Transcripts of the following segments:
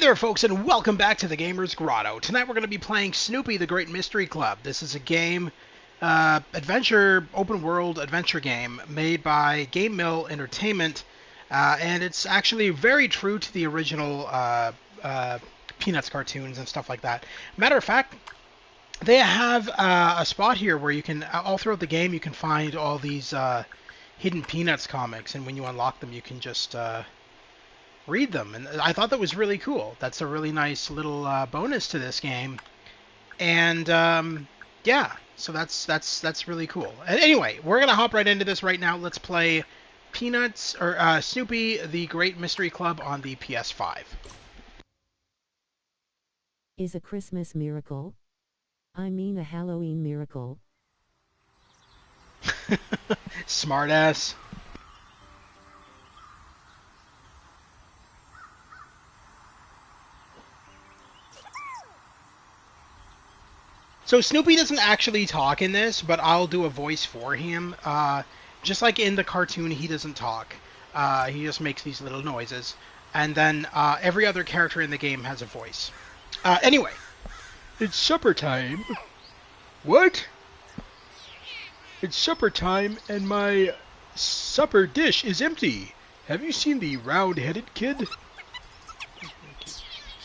there, folks, and welcome back to the Gamer's Grotto. Tonight we're going to be playing Snoopy, the Great Mystery Club. This is a game, open world adventure game made by GameMill Entertainment, and it's actually very true to the original Peanuts cartoons and stuff like that. Matter of fact, they have a spot here where you can, all throughout the game, you can find all these hidden Peanuts comics, and when you unlock them, you can just read them, and I thought that was really cool. That's a really nice little bonus to this game, and yeah, so that's really cool. Anyway, we're gonna hop right into this right now. Let's play Peanuts or Snoopy, the Great Mystery Club on the PS5. Is a Christmas miracle? I mean a Halloween miracle. Smartass. So Snoopy doesn't actually talk in this, but I'll do a voice for him. Just like in the cartoon, he doesn't talk. He just makes these little noises. And then every other character in the game has a voice. Anyway. It's supper time. What? It's supper time and my supper dish is empty. Have you seen the round-headed kid?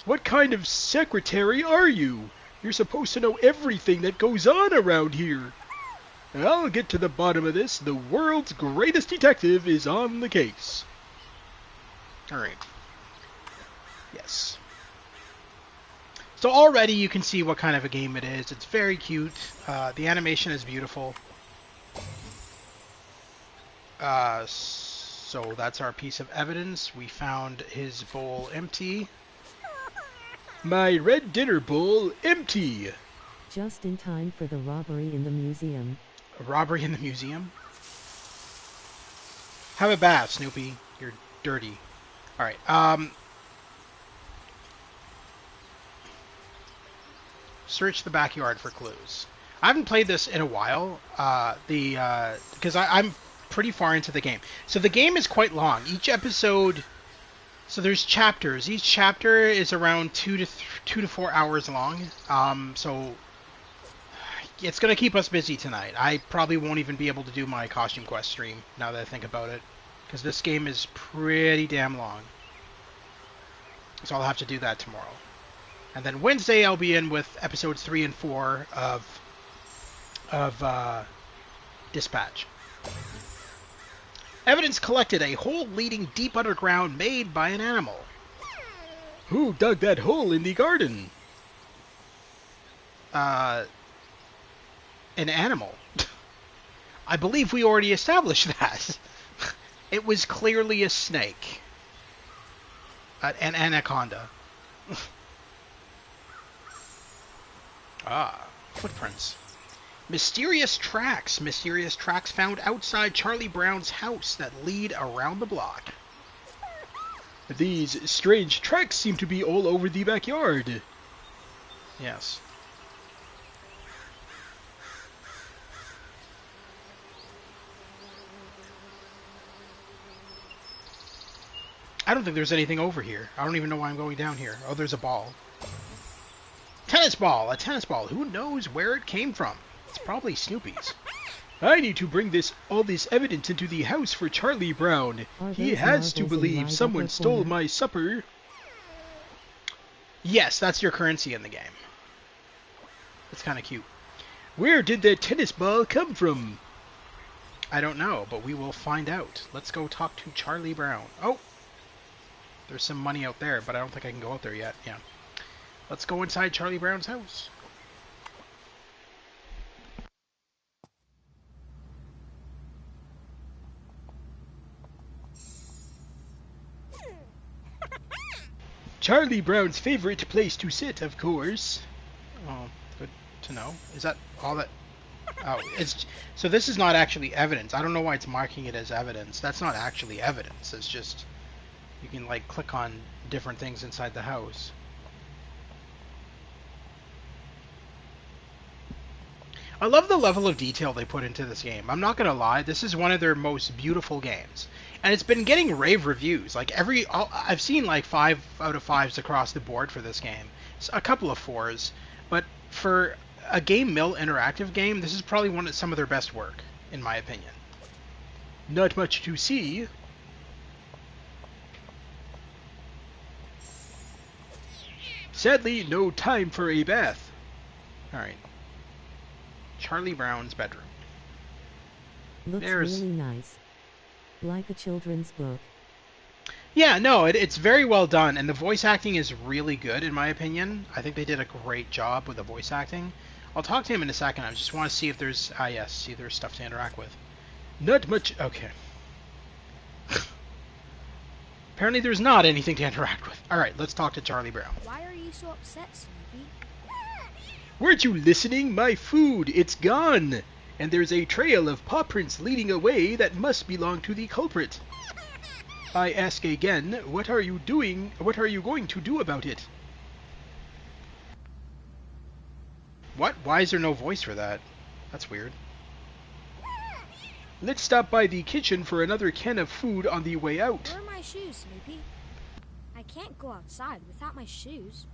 What kind of secretary are you? You're supposed to know everything that goes on around here. I'll get to the bottom of this. The world's greatest detective is on the case. Alright. Yes. So already you can see what kind of a game it is. It's very cute. The animation is beautiful. So that's our piece of evidence. We found his bowl empty. My red dinner bowl empty. Just in time for the robbery in the museum. A robbery in the museum? Have a bath, Snoopy. You're dirty. Alright, search the backyard for clues. I haven't played this in a while, because I'm pretty far into the game. So the game is quite long. Each episode... So there's chapters. Each chapter is around 2 to 4 hours long. So it's going to keep us busy tonight. I probably won't even be able to do my Costume Quest stream, now that I think about it. Because this game is pretty damn long. So I'll have to do that tomorrow. And then Wednesday I'll be in with episodes 3 and 4 of Dispatch. Evidence collected, a hole leading deep underground made by an animal. Who dug that hole in the garden? An animal. I believe we already established that. It was clearly a snake. An anaconda. Footprints. Mysterious tracks. Mysterious tracks found outside Charlie Brown's house that lead around the block. These strange tracks seem to be all over the backyard. Yes. I don't think there's anything over here. I don't even know why I'm going down here. Oh, there's a ball. Tennis ball. A tennis ball. Who knows where it came from? It's probably Snoopy's. I need to bring all this evidence into the house for Charlie Brown. He has to believe someone stole my supper. Yes, that's your currency in the game. It's kind of cute. Where did that tennis ball come from? I don't know, but we will find out. Let's go talk to Charlie Brown. Oh! There's some money out there, but I don't think I can go out there yet. Yeah. Let's go inside Charlie Brown's house. Charlie Brown's favorite place to sit, of course. Oh, good to know. Is that all that... Oh, it's... So this is not actually evidence. I don't know why it's marking it as evidence. That's not actually evidence. It's just... You can, like, click on different things inside the house. I love the level of detail they put into this game. I'm not gonna lie, this is one of their most beautiful games, and it's been getting rave reviews. Like I've seen like 5 out of 5s across the board for this game, a couple of 4s, but for a GameMill interactive game, this is probably some of their best work, in my opinion. Not much to see. Sadly, no time for a bath. Alright. Charlie Brown's bedroom. Looks There's... really nice. Like a children's book. Yeah, no, it's very well done, and the voice acting is really good, in my opinion. I think they did a great job with the voice acting. I'll talk to him in a second. I just want to see if there's... Ah, yes, see there's stuff to interact with. Not much... Okay. Apparently there's not anything to interact with. Alright, let's talk to Charlie Brown. Why are you so upset, Snoopy? Weren't you listening? My food, it's gone! And there's a trail of paw prints leading away that must belong to the culprit. I ask again, what are you doing? What are you going to do about it? What? Why is there no voice for that? That's weird. Let's stop by the kitchen for another can of food on the way out. Where are my shoes, Snoopy? I can't go outside without my shoes.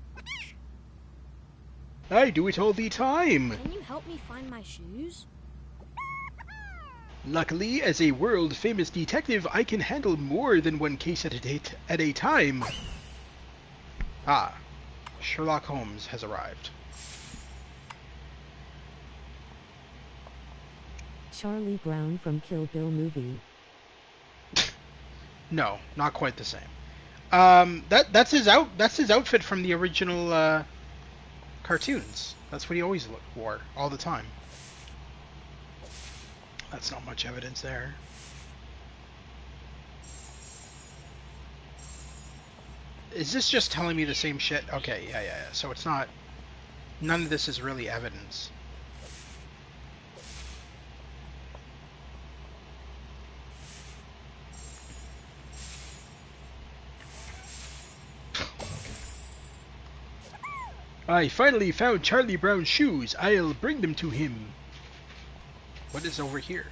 I do it all the time. Can you help me find my shoes? Luckily, as a world-famous detective, I can handle more than one case at a time. Ah, Sherlock Holmes has arrived. Charlie Brown from Kill Bill movie. No, not quite the same. That's his outfit from the original cartoons. That's what he always wore all the time. That's not much evidence there. Is this just telling me the same shit? Okay, yeah. So it's not... None of this is really evidence. I finally found Charlie Brown's shoes. I'll bring them to him. What is over here?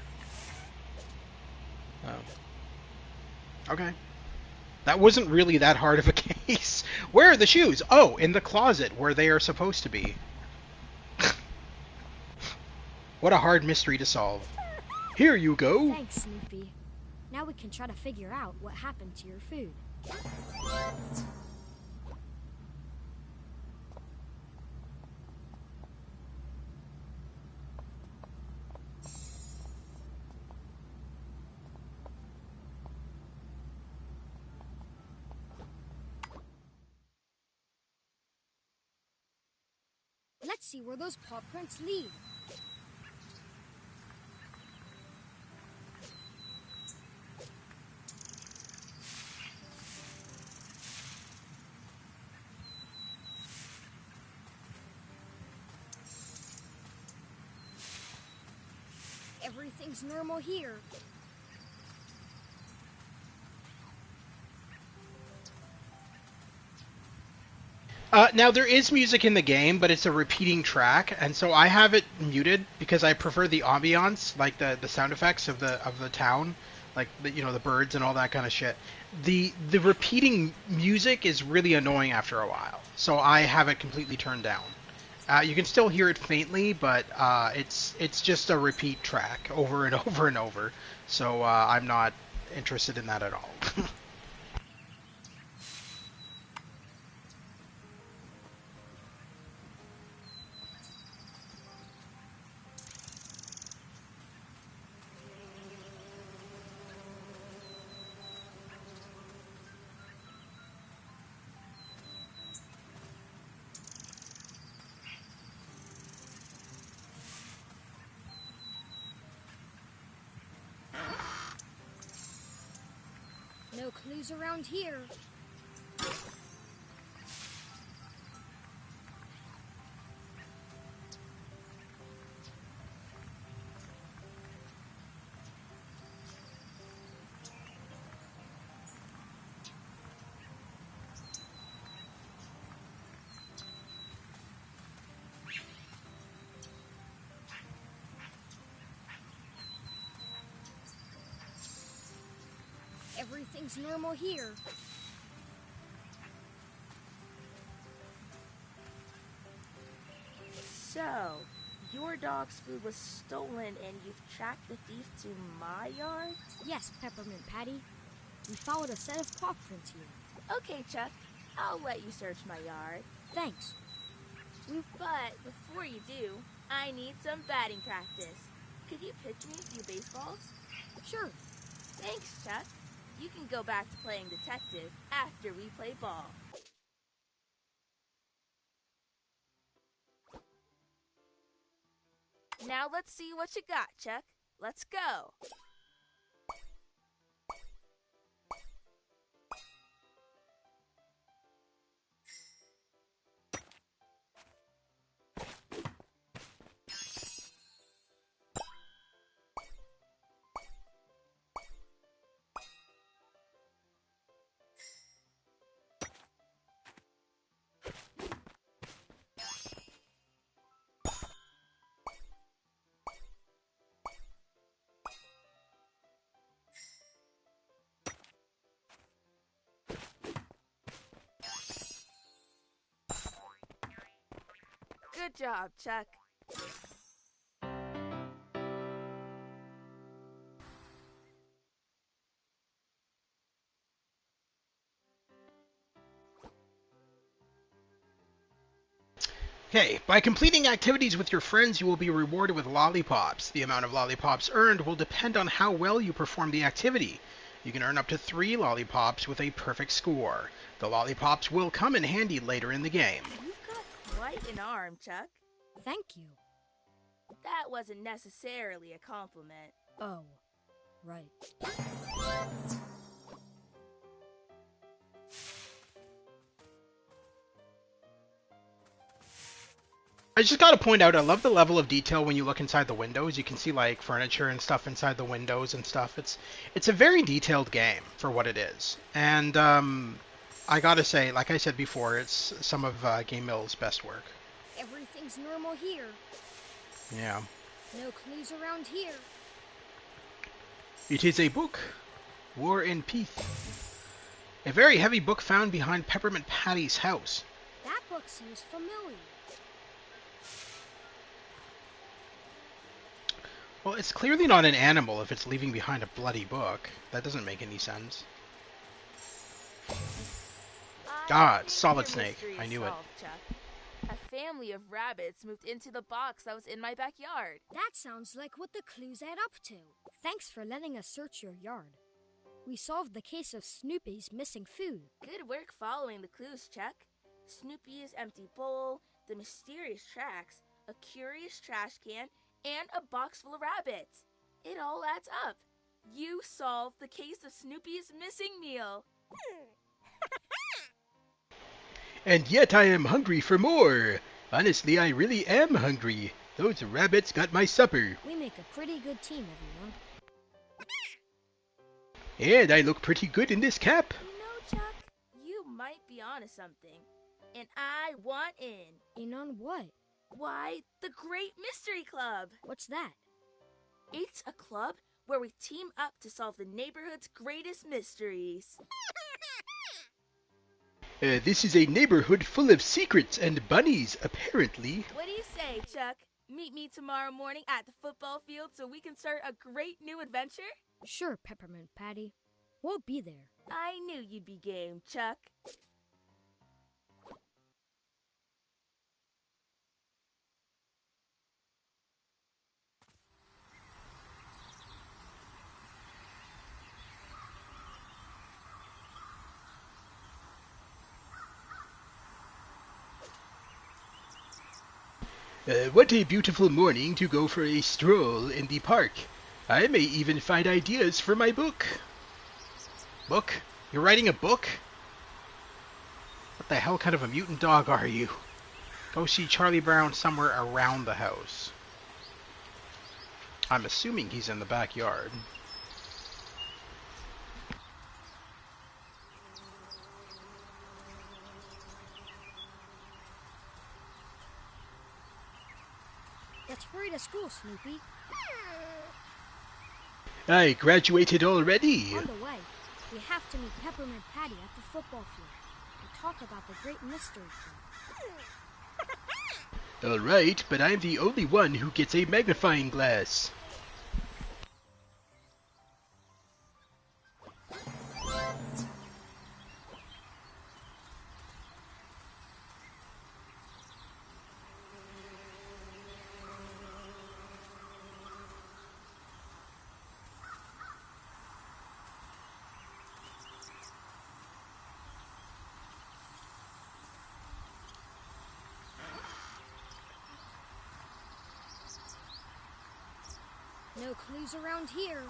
Oh. Okay. That wasn't really that hard of a case. Where are the shoes? Oh, in the closet where they are supposed to be. What a hard mystery to solve. Here you go. Thanks, Snoopy. Now we can try to figure out what happened to your food. Let's see where those paw prints lead. Everything's normal here. Now there is music in the game, but it's a repeating track, and so I have it muted because I prefer the ambiance, like the sound effects of the town, like the birds and all that kind of shit. The repeating music is really annoying after a while, so I have it completely turned down. You can still hear it faintly, but it's just a repeat track over and over and over. So I'm not interested in that at all. No clues around here. Everything's normal here. So, your dog's food was stolen and you've tracked the thief to my yard? Yes, Peppermint Patty. We followed a set of paw prints here. Okay, Chuck. I'll let you search my yard. Thanks. But before you do, I need some batting practice. Could you pitch me a few baseballs? Sure. Thanks, Chuck. You can go back to playing detective after we play ball. Now let's see what you got, Chuck. Let's go. Good job, Chuck. Okay, by completing activities with your friends, you will be rewarded with lollipops. The amount of lollipops earned will depend on how well you perform the activity. You can earn up to 3 lollipops with a perfect score. The lollipops will come in handy later in the game. You've got quite an arm, Chuck. Thank you. That wasn't necessarily a compliment. Oh, right. I just gotta point out, I love the level of detail when you look inside the windows. You can see like furniture and stuff inside the windows and stuff. It's a very detailed game for what it is. And I gotta say, like I said before, it's some of GameMill's best work. Everything's normal here. Yeah. No clues around here. It is a book. War and Peace. A very heavy book found behind Peppermint Patty's house. That book seems familiar. Well, it's clearly not an animal if it's leaving behind a bloody book. That doesn't make any sense. It's Solid Snake. I knew it. Chuck. A family of rabbits moved into the box that was in my backyard. That sounds like what the clues add up to. Thanks for letting us search your yard. We solved the case of Snoopy's missing food. Good work following the clues, Chuck. Snoopy's empty bowl, the mysterious tracks, a curious trash can, and a box full of rabbits. It all adds up. You solved the case of Snoopy's missing meal. And yet I am hungry for more. Honestly, I really am hungry. Those rabbits got my supper. We make a pretty good team, everyone. And I look pretty good in this cap. You know, Chuck, you might be onto something. And I want in. In on what? Why, the Great Mystery Club. What's that? It's a club where we team up to solve the neighborhood's greatest mysteries. This is a neighborhood full of secrets and bunnies, apparently. What do you say, Chuck? Meet me tomorrow morning at the football field so we can start a great new adventure? Sure, Peppermint Patty. We'll be there. I knew you'd be game, Chuck. What a beautiful morning to go for a stroll in the park. I may even find ideas for my book. Book? You're writing a book? What the hell kind of a mutant dog are you? Go see Charlie Brown somewhere around the house. I'm assuming he's in the backyard. Let's hurry to school, Snoopy. I graduated already. On the way. We have to meet Peppermint Patty at the football field and talk about the great mystery club. Alright, but I'm the only one who gets a magnifying glass. No clues around here.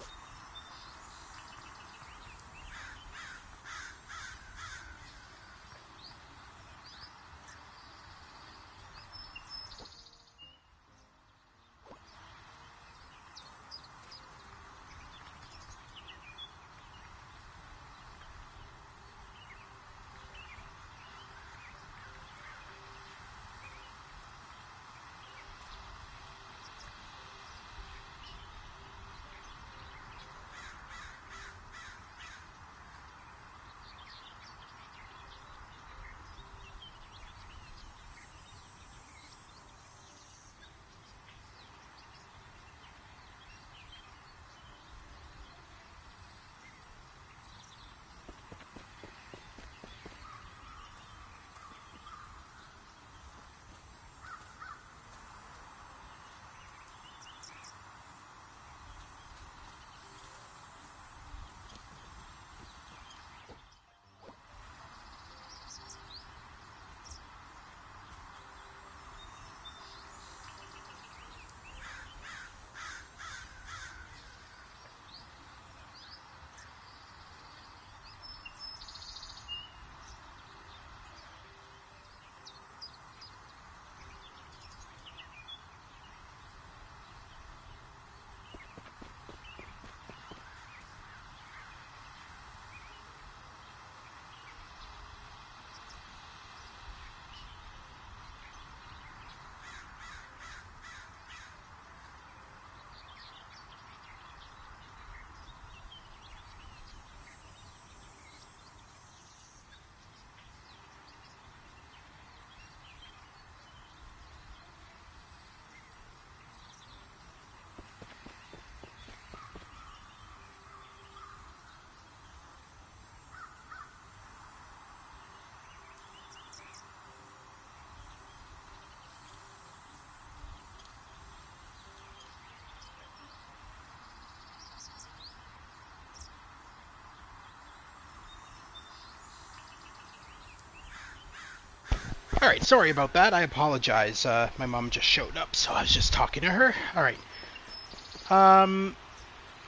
Alright, sorry about that. I apologize. My mom just showed up, so I was just talking to her. Alright.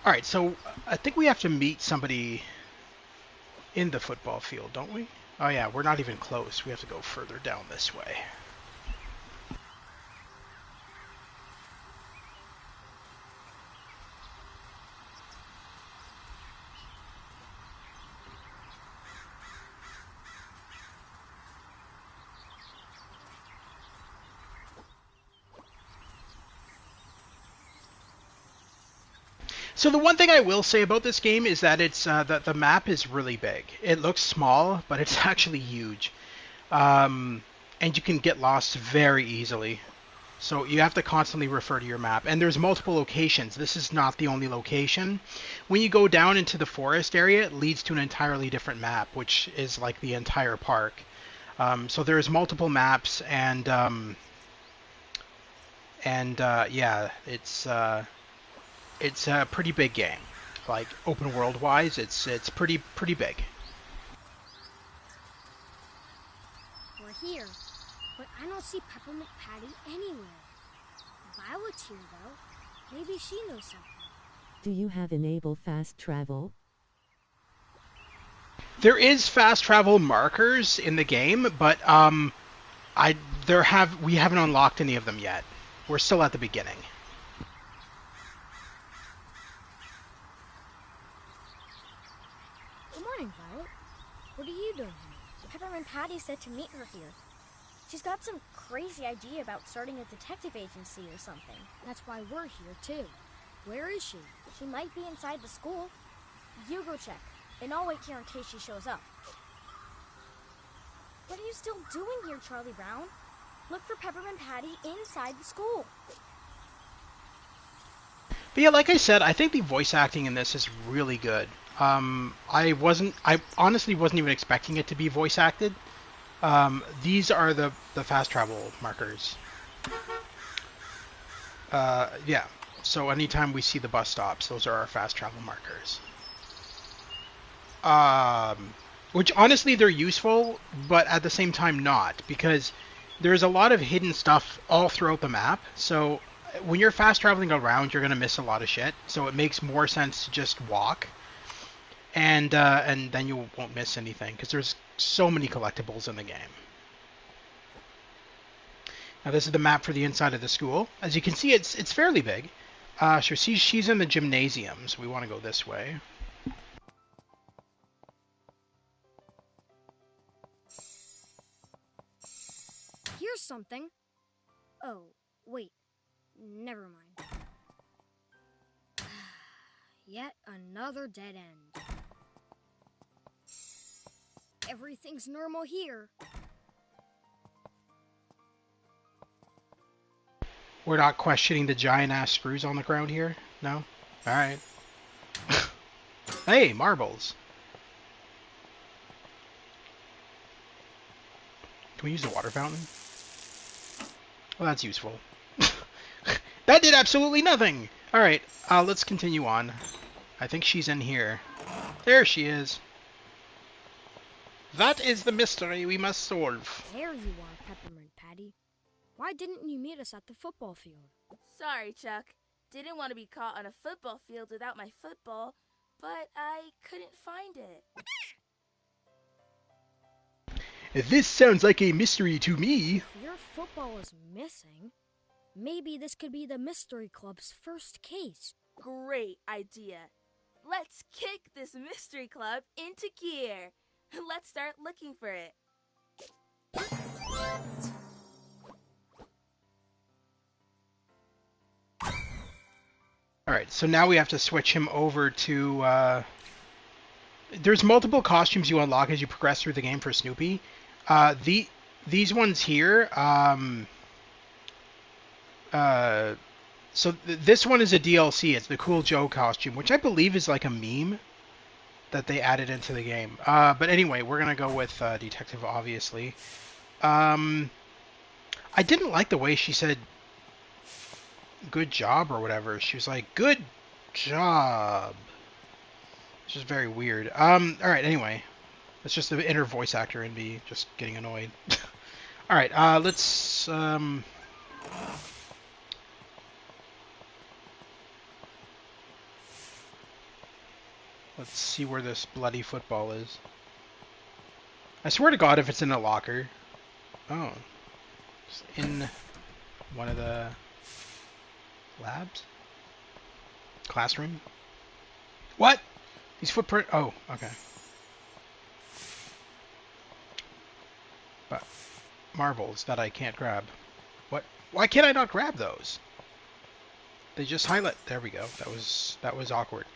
Alright, so I think we have to meet somebody in the football field, don't we? Oh yeah, we're not even close. We have to go further down this way. So the one thing I will say about this game is that it's the map is really big. It looks small, but it's actually huge, and you can get lost very easily. So you have to constantly refer to your map, and there's multiple locations. This is not the only location. When you go down into the forest area, it leads to an entirely different map, which is like the entire park. So there's multiple maps, and yeah, it's a pretty big game. Like open world wise, it's pretty big. We're here, but I don't see Peppermint Patty anywhere. Violet's here, though. Maybe she knows something. Do you have enable fast travel? There is fast travel markers in the game, but we haven't unlocked any of them yet. We're still at the beginning. Good morning, Violet. What are you doing here? Peppermint Patty said to meet her here. She's got some crazy idea about starting a detective agency or something. That's why we're here, too. Where is she? She might be inside the school. You go check. and I'll wait here in case she shows up. What are you still doing here, Charlie Brown? Look for Peppermint Patty inside the school. But yeah, like I said, I think the voice acting in this is really good. I honestly wasn't even expecting it to be voice acted. These are the fast travel markers. Yeah, so anytime we see the bus stops, those are our fast travel markers. Which honestly, they're useful, but at the same time not, because there's a lot of hidden stuff all throughout the map. So when you're fast traveling around, you're gonna miss a lot of shit. So it makes more sense to just walk, and then you won't miss anything, because there's so many collectibles in the game. Now this is the map for the inside of the school. As you can see, it's fairly big. So she's in the gymnasium, so we want to go this way. Here's something. Oh, wait. Never mind. Yet another dead end. Everything's normal here. We're not questioning the giant-ass screws on the ground here? No? Alright. Hey, marbles! Can we use the water fountain? Well, that's useful. That did absolutely nothing! Alright, let's continue on. I think she's in here. There she is. That is the mystery we must solve. There you are, Peppermint Patty. Why didn't you meet us at the football field? Sorry, Chuck. Didn't want to be caught on a football field without my football, but I couldn't find it. This sounds like a mystery to me. If your football is missing, maybe this could be the Mystery Club's first case. Great idea. Let's kick this mystery club into gear. Let's start looking for it. Alright, so now we have to switch him over to, there's multiple costumes you unlock as you progress through the game for Snoopy. These ones here, this one is a DLC. It's the Cool Joe costume, which I believe is like a meme that they added into the game. But anyway, we're gonna go with Detective, obviously. I didn't like the way she said good job or whatever. She was like, good job. It's just very weird. Alright, anyway. That's just the inner voice actor in me just getting annoyed. Alright, let's see where this bloody football is. I swear to God if it's in a locker. Oh. It's in one of the labs? Classroom? What? These footprint... Oh, okay. But marbles that I can't grab. What? Why can't I not grab those? They just highlight... There we go. That was awkward.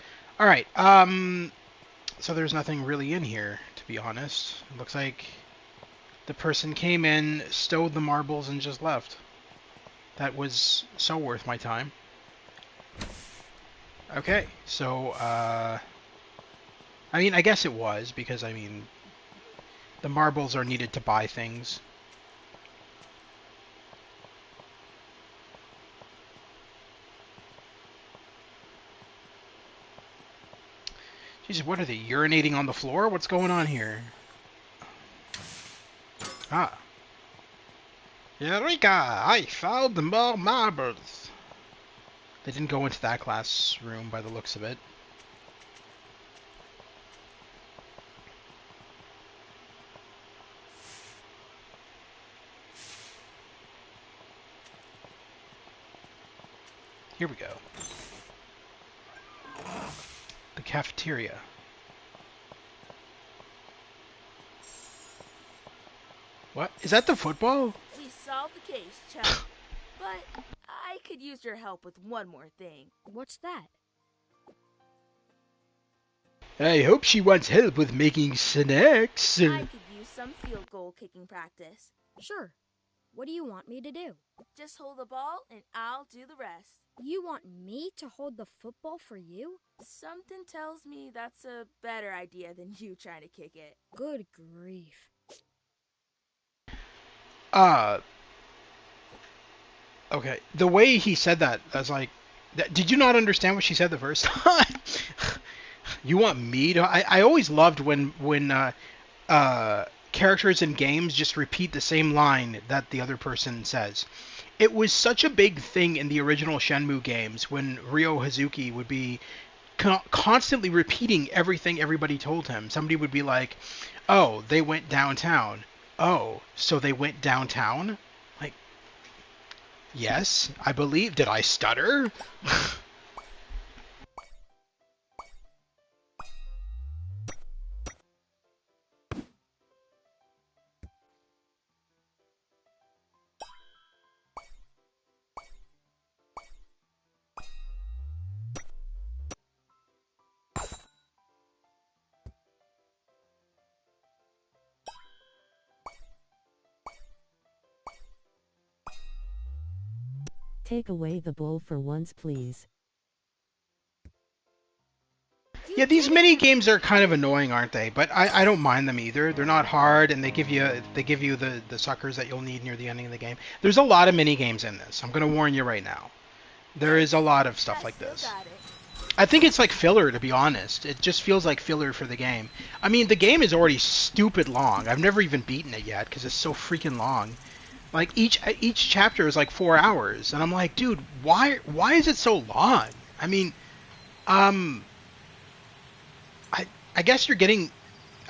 Alright, so there's nothing really in here, to be honest. It looks like the person came in, stowed the marbles, and just left. That was so worth my time. Okay, so, I mean, I guess it was, because, I mean, the marbles are needed to buy things. Jesus, what are they, urinating on the floor? What's going on here? Ah. Eureka! I found more marbles! They didn't go into that classroom by the looks of it. Here we go. The cafeteria. What? Is that the football? We solved the case, Chuck. But I could use your help with one more thing. What's that? I hope she wants help with making snacks. I could use some field goal kicking practice. Sure. What do you want me to do? Just hold the ball and I'll do the rest. You want me to hold the football for you? Something tells me that's a better idea than you trying to kick it. Good grief. Okay. The way he said that, I was like, did you not understand what she said the first time? You want me to? I always loved when characters in games just repeat the same line that the other person says. It was such a big thing in the original Shenmue games when Ryo Hazuki would be constantly repeating everything everybody told him. Somebody would be like, "Oh, they went downtown." "Oh, so they went downtown?" Like, yes, I believe. Did I stutter? Take away the bowl for once, please. Yeah, these mini games are kind of annoying, aren't they? But I don't mind them either. They're not hard, and they give you the suckers that you'll need near the ending of the game. There's a lot of mini games in this. I'm gonna warn you right now. There is a lot of stuff like Still this. got it. I think it's like filler, to be honest. It just feels like filler for the game. I mean, the game is already stupid long. I've never even beaten it yet because it's so freaking long. Like each chapter is like 4 hours, and I'm like, dude, why is it so long? I mean, um, I guess you're getting.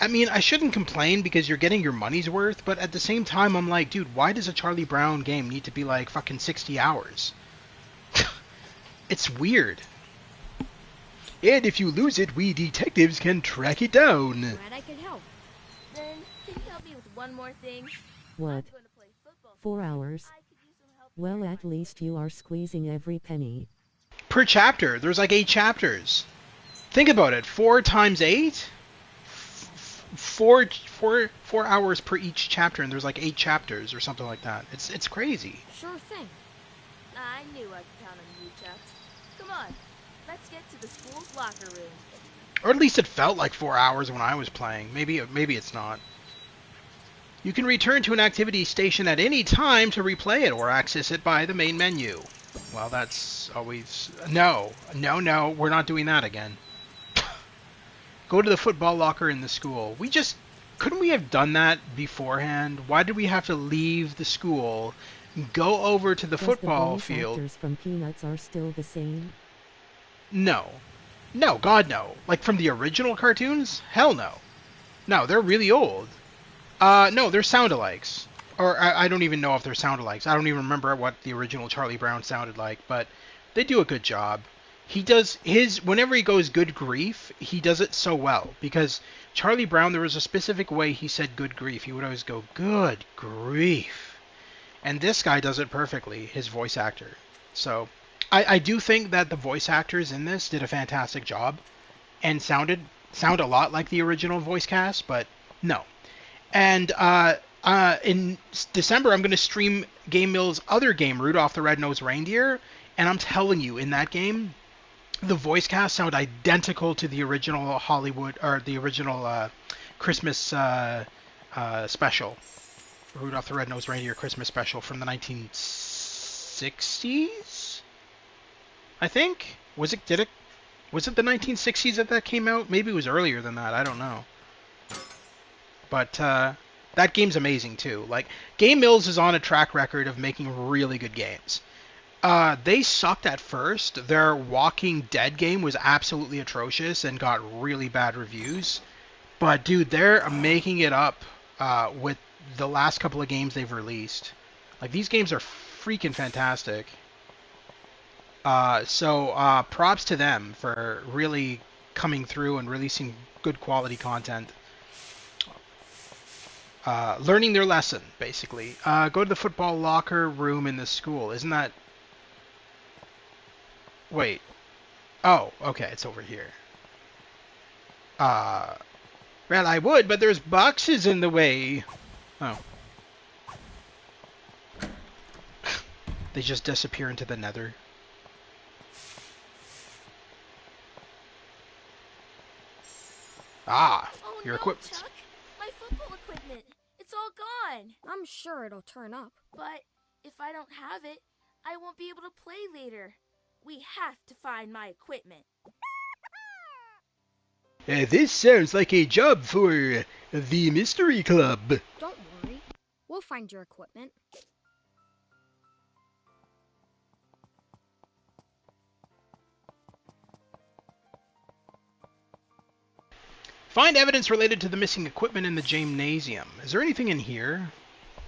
I mean, I shouldn't complain because you're getting your money's worth, but at the same time, I'm like, dude, why does a Charlie Brown game need to be like fucking 60 hours? It's weird. And if you lose it, we detectives can track it down. Glad I could help. Then, can you help me with one more thing? What? I'm going to play football. 4 hours? I could use some help. Well, at least you are squeezing every penny. Per chapter, there's like 8 chapters. Think about it. 4 times 8? 4 hours per each chapter, and there's like 8 chapters or something like that. It's crazy. Sure thing. I knew I could count on you, Chuck. Come on, let's get to the school's locker room. Or at least it felt like 4 hours when I was playing. Maybe it's not. You can return to an activity station at any time to replay it or access it by the main menu. Well, that's always... No, we're not doing that again. Go to the football locker in the school. Couldn't we have done that beforehand? Why did we have to leave the school, go over to the football The voice field? actors from Peanuts are still the same? No. No, God no. Like from the original cartoons? Hell no. No, they're really old. No, they're sound-alikes. Or I don't even know if they're sound-alikes. I don't even remember what the original Charlie Brown sounded like, but they do a good job. He does whenever he goes good grief, he does it so well. Because Charlie Brown, there was a specific way he said good grief. He would always go, good grief. And this guy does it perfectly, his voice actor. So, I do think that the voice actors in this did a fantastic job. And sound a lot like the original voice cast, but no. And in December, I'm going to stream GameMill's other game, Rudolph the Red-Nosed Reindeer. And I'm telling you, in that game, the voice cast sound identical to the original Hollywood, or the original Christmas special. Rudolph the Red-Nosed Reindeer Christmas special from the 1960s? I think? Was it the 1960s that came out? Maybe it was earlier than that, I don't know. But that game's amazing too. Like, Game Mills is on a track record of making really good games. They sucked at first. Their Walking Dead game was absolutely atrocious and got really bad reviews. But dude, they're making it up with the last couple of games they've released. Like, these games are freaking fantastic. So props to them for really coming through and releasing good quality content. Learning their lesson, basically. Go to the football locker room in the school. Isn't that... Wait. Oh, okay, it's over here. Well, I would, but there's boxes in the way. Oh. They just disappear into the nether. Ah, Oh your no, equipment. Chuck! My football equipment! It's all gone! I'm sure it'll turn up. But if I don't have it, I won't be able to play later. We have to find my equipment. This sounds like a job for the Mystery Club. Don't worry. We'll find your equipment. Find evidence related to the missing equipment in the gymnasium. Is there anything in here?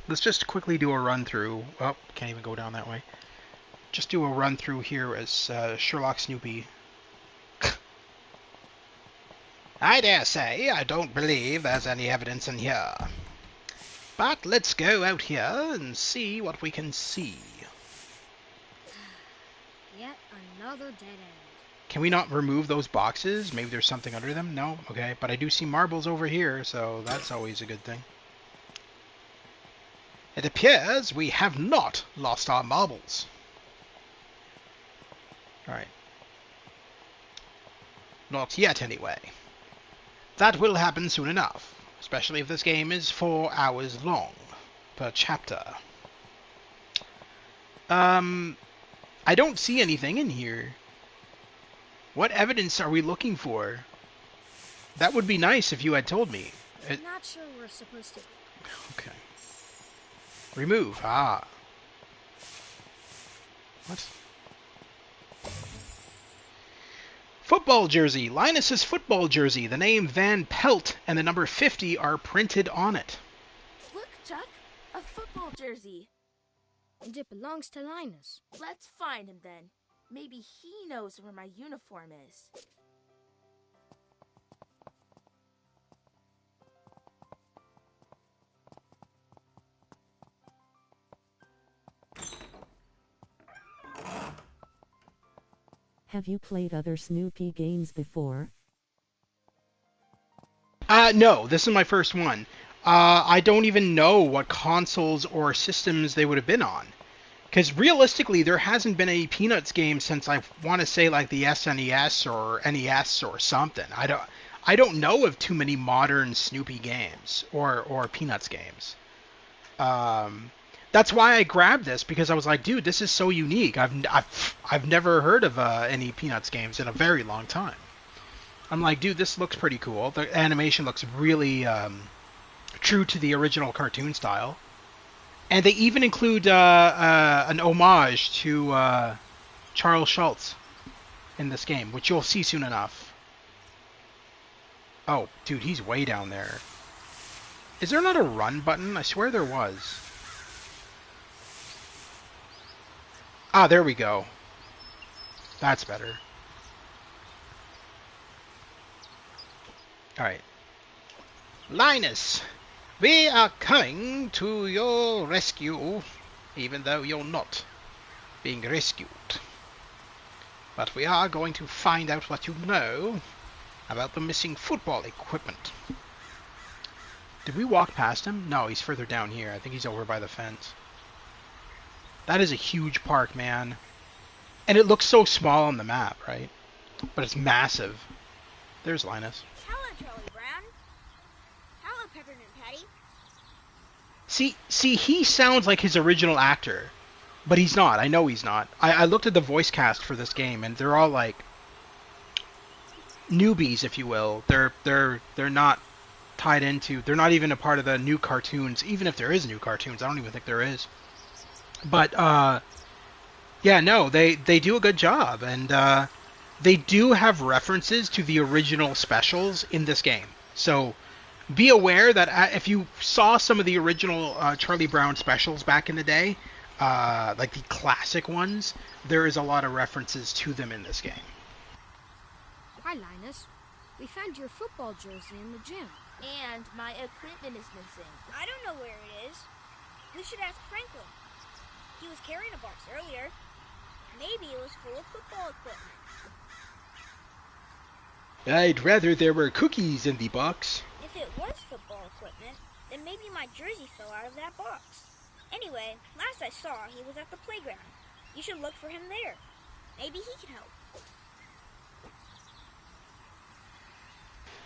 Let's just quickly do a run through. Oh, can't even go down that way. Just do a run through here as Sherlock Snoopy. I dare say I don't believe there's any evidence in here. But let's go out here and see what we can see. Yet another dead end. Can we not remove those boxes? Maybe there's something under them? No? Okay, but I do see marbles over here, so that's always a good thing. It appears we have not lost our marbles. Alright. Not yet, anyway. That will happen soon enough, especially if this game is 4 hours long per chapter. I don't see anything in here. What evidence are we looking for? That would be nice if you had told me. I'm not sure we're supposed to. Okay. Remove. Ah. What? Football jersey. Linus's football jersey. The name Van Pelt and the number 50 are printed on it. Look, Chuck! A football jersey! And it belongs to Linus. Let's find him then. Maybe he knows where my uniform is. Have you played other Snoopy games before? No, this is my first one. I don't even know what consoles or systems they would have been on. Because realistically, there hasn't been a Peanuts game since I want to say like the SNES or NES or something. I don't know of too many modern Snoopy games or Peanuts games. That's why I grabbed this, because I was like, dude, this is so unique. I've never heard of any Peanuts games in a very long time. I'm like, dude, this looks pretty cool. The animation looks really true to the original cartoon style. And they even include an homage to Charles Schultz in this game, which you'll see soon enough. Oh, dude, he's way down there. Is there not a run button? I swear there was. Ah, there we go. That's better. Alright. Linus! We are coming to your rescue, even though you're not being rescued. But we are going to find out what you know about the missing football equipment. Did we walk past him? No, he's further down here. I think he's over by the fence. That is a huge park, man. And it looks so small on the map, right? But it's massive. There's Linus. Hello, Charlie Brown. Hello, Peppermint Patty. See, he sounds like his original actor, but he's not. I know he's not. I looked at the voice cast for this game, and they're all like newbies, if you will. They're not tied into. They're not even a part of the new cartoons. Even if there is new cartoons, I don't even think there is. But yeah, no, they do a good job, and they do have references to the original specials in this game. So be aware that if you saw some of the original Charlie Brown specials back in the day, like the classic ones, there is a lot of references to them in this game. Hi, Linus. We found your football jersey in the gym. And my equipment is missing. I don't know where it is. We should ask Franklin. He was carrying a box earlier. Maybe it was full of football equipment. I'd rather there were cookies in the box. If it was football equipment, then maybe my jersey fell out of that box. Anyway, last I saw, he was at the playground. You should look for him there. Maybe he can help.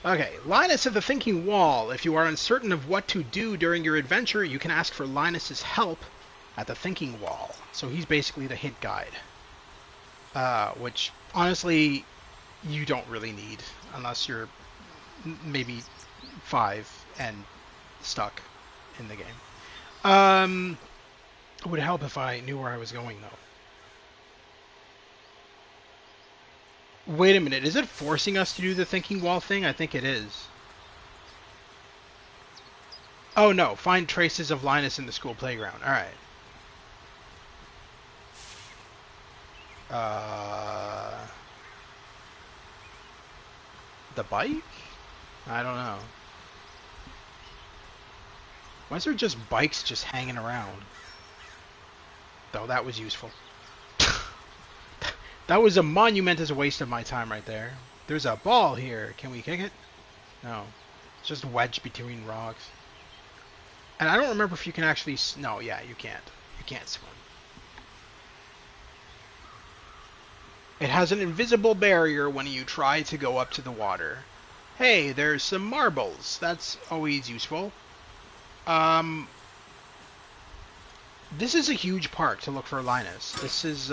Okay, Linus of the Thinking Wall. If you are uncertain of what to do during your adventure, you can ask for Linus's help at the Thinking Wall. So he's basically the hint guide. Which, honestly, you don't really need, unless you're maybe 5 and stuck in the game. It would help if I knew where I was going, though. Wait a minute, is it forcing us to do the thinking wall thing? I think it is. Oh no, find traces of Linus in the school playground. Alright. The bike? I don't know. Why is there just bikes just hanging around? Though that was useful. That was a monumentous waste of my time right there. There's a ball here. Can we kick it? No. It's just wedged between rocks. And I don't remember if you can actually... No, yeah, you can't. You can't swim. It has an invisible barrier when you try to go up to the water. Hey, there's some marbles. That's always useful. This is a huge park to look for Linus. This is,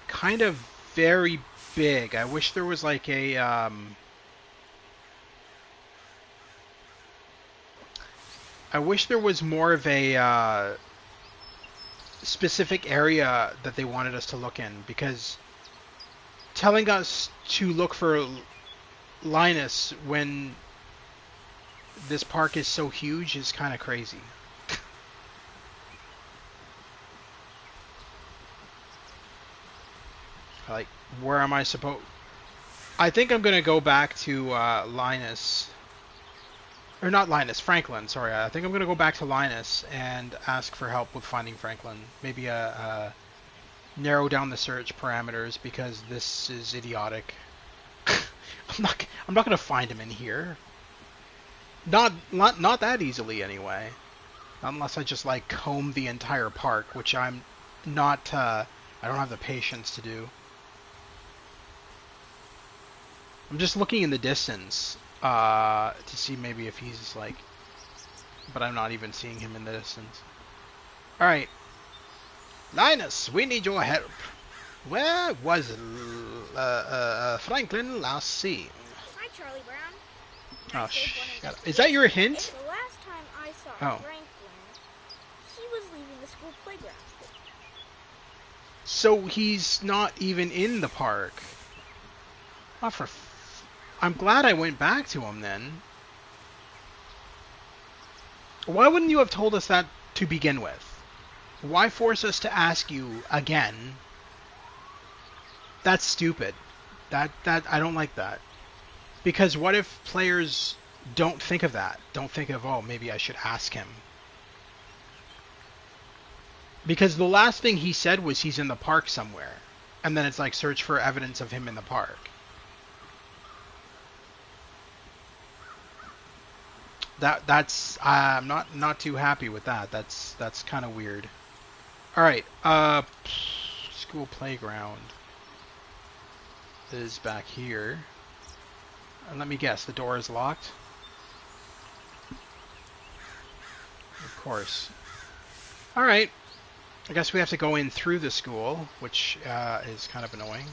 kind of very big. I wish there was like a I wish there was more of a specific area that they wanted us to look in, because telling us to look for Linus when this park is so huge is kind of crazy. Like, where am I supposed... I think I'm going to go back to Linus. Or not Linus, Franklin, sorry. I think I'm going to go back to Linus and ask for help with finding Franklin. Maybe narrow down the search parameters, because this is idiotic. I'm not going to find him in here. Not that easily, anyway. Unless I just, like, comb the entire park, which I'm not... I don't have the patience to do. I'm just looking in the distance to see maybe if he's like... But I'm not even seeing him in the distance. Alright. Linus, we need your help. Where was Franklin last seen? Hi, Charlie Brown. Oh, shut up. Is that your hint? It's the last time I saw Franklin. He was leaving the school playground. So he's not even in the park. Oh, I'm glad I went back to him then. Why wouldn't you have told us that to begin with? Why force us to ask you again? That's stupid. That I don't like that. Because what if players don't think of that? Don't think of, oh, maybe I should ask him. Because the last thing he said was he's in the park somewhere. And then it's like, search for evidence of him in the park. That's I'm not too happy with that. That's kind of weird. All right, school playground is back here. And let me guess, the door is locked. Of course. All right. I guess we have to go in through the school, which is kind of annoying.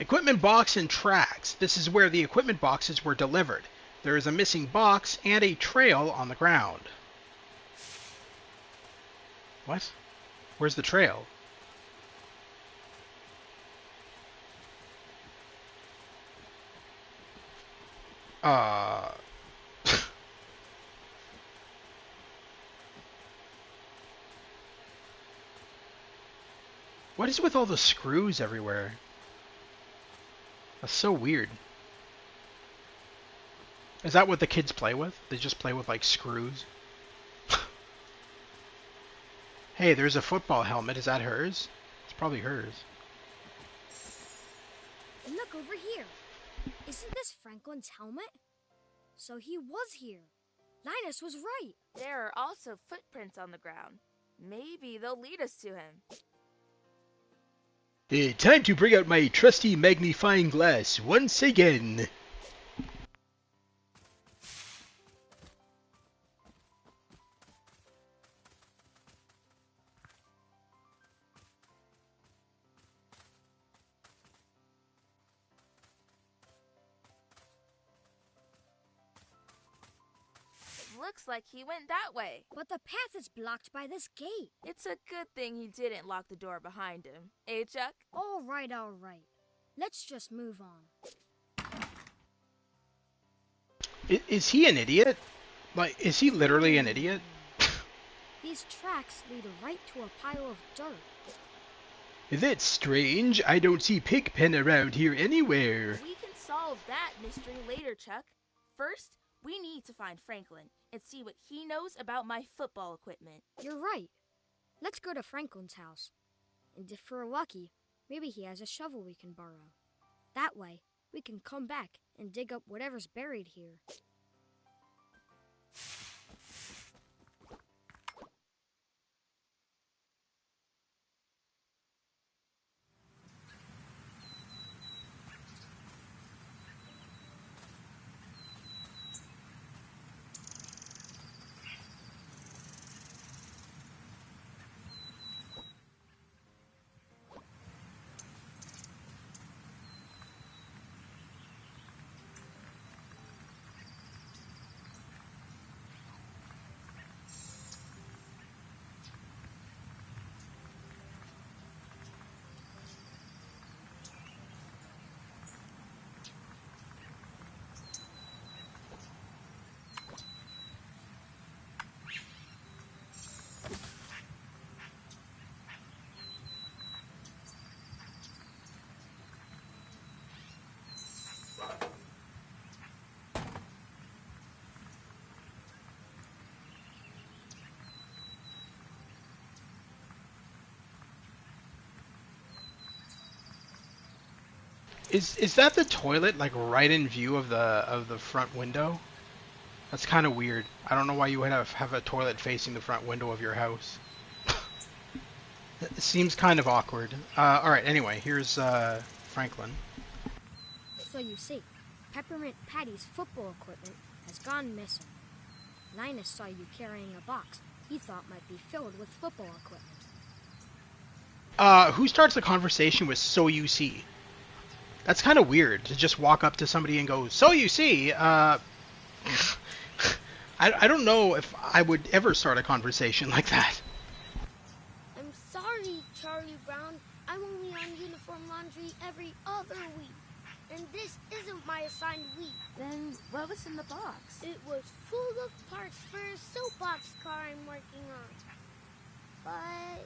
Equipment box and tracks. This is where the equipment boxes were delivered. There is a missing box and a trail on the ground. What? Where's the trail? What is with all the screws everywhere? That's so weird. Is that what the kids play with? They just play with, like, screws? Hey, there's a football helmet. Is that hers? It's probably hers. And look over here. Isn't this Franklin's helmet? So he was here. Linus was right. There are also footprints on the ground. Maybe they'll lead us to him. Time to bring out my trusty magnifying glass once again. Looks like he went that way. But the path is blocked by this gate. It's a good thing he didn't lock the door behind him. Eh, Chuck? All right, all right. Let's just move on. Is he an idiot? Like, is he literally an idiot? These tracks lead right to a pile of dirt. That's strange. I don't see Pigpen around here anywhere. We can solve that mystery later, Chuck. First, we need to find Franklin and see what he knows about my football equipment. You're right. Let's go to Franklin's house. And if we're lucky, maybe he has a shovel we can borrow. That way, we can come back and dig up whatever's buried here. Is that the toilet, like, right in view of the front window? That's kind of weird. I don't know why you would have a toilet facing the front window of your house. It seems kind of awkward. Alright, anyway, here's Franklin. So you see, Peppermint Patty's football equipment has gone missing. Linus saw you carrying a box he thought might be filled with football equipment. Who starts a conversation with "so you see"? That's kind of weird to just walk up to somebody and go, "So you see." I don't know if I would ever start a conversation like that. I'm sorry, Charlie Brown. I'm only on uniform laundry every other week. And this isn't my assigned week. Then what was in the box? It was full of parts for a soapbox car I'm working on. But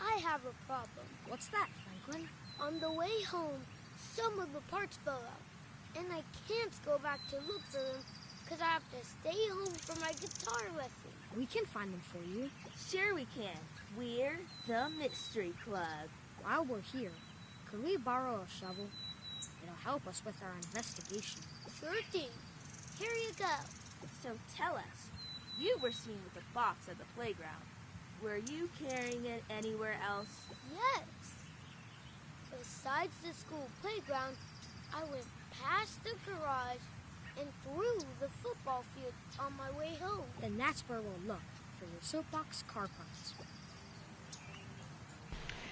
I have a problem. What's that, Franklin? On the way home, some of the parts fell out. And I can't go back to look for them because I have to stay home for my guitar lesson. We can find them for you. Sure we can. We're the Mystery Club. While we're here, could we borrow a shovel? It'll help us with our investigation. Sure thing. Here you go. So tell us, you were seen with a box at the playground. Were you carrying it anywhere else? Yes. Besides the school playground, I went past the garage and through the football field on my way home. Then that's where we'll look for your soapbox car parts.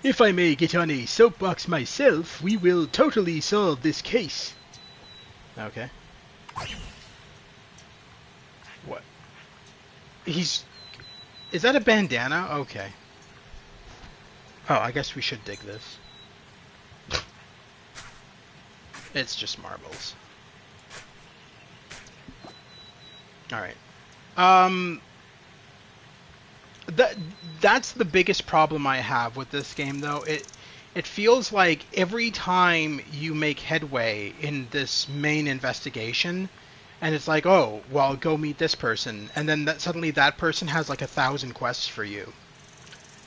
If I may get on a soapbox myself, we will totally solve this case. Okay. He's... Is that a bandana? Okay. Oh, I guess we should dig this. It's just marbles. Alright. That that's the biggest problem I have with this game, though. It feels like every time you make headway in this main investigation, and it's like, oh, well, go meet this person, and then suddenly that person has like 1,000 quests for you.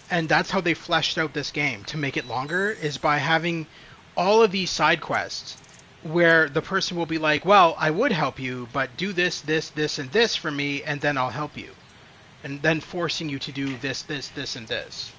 And that's how they fleshed out this game to make it longer, is by having all of these side quests where the person will be like, well, I would help you, but do this, this, this, and this for me, and then I'll help you. And then forcing you to do this, this, this, and this.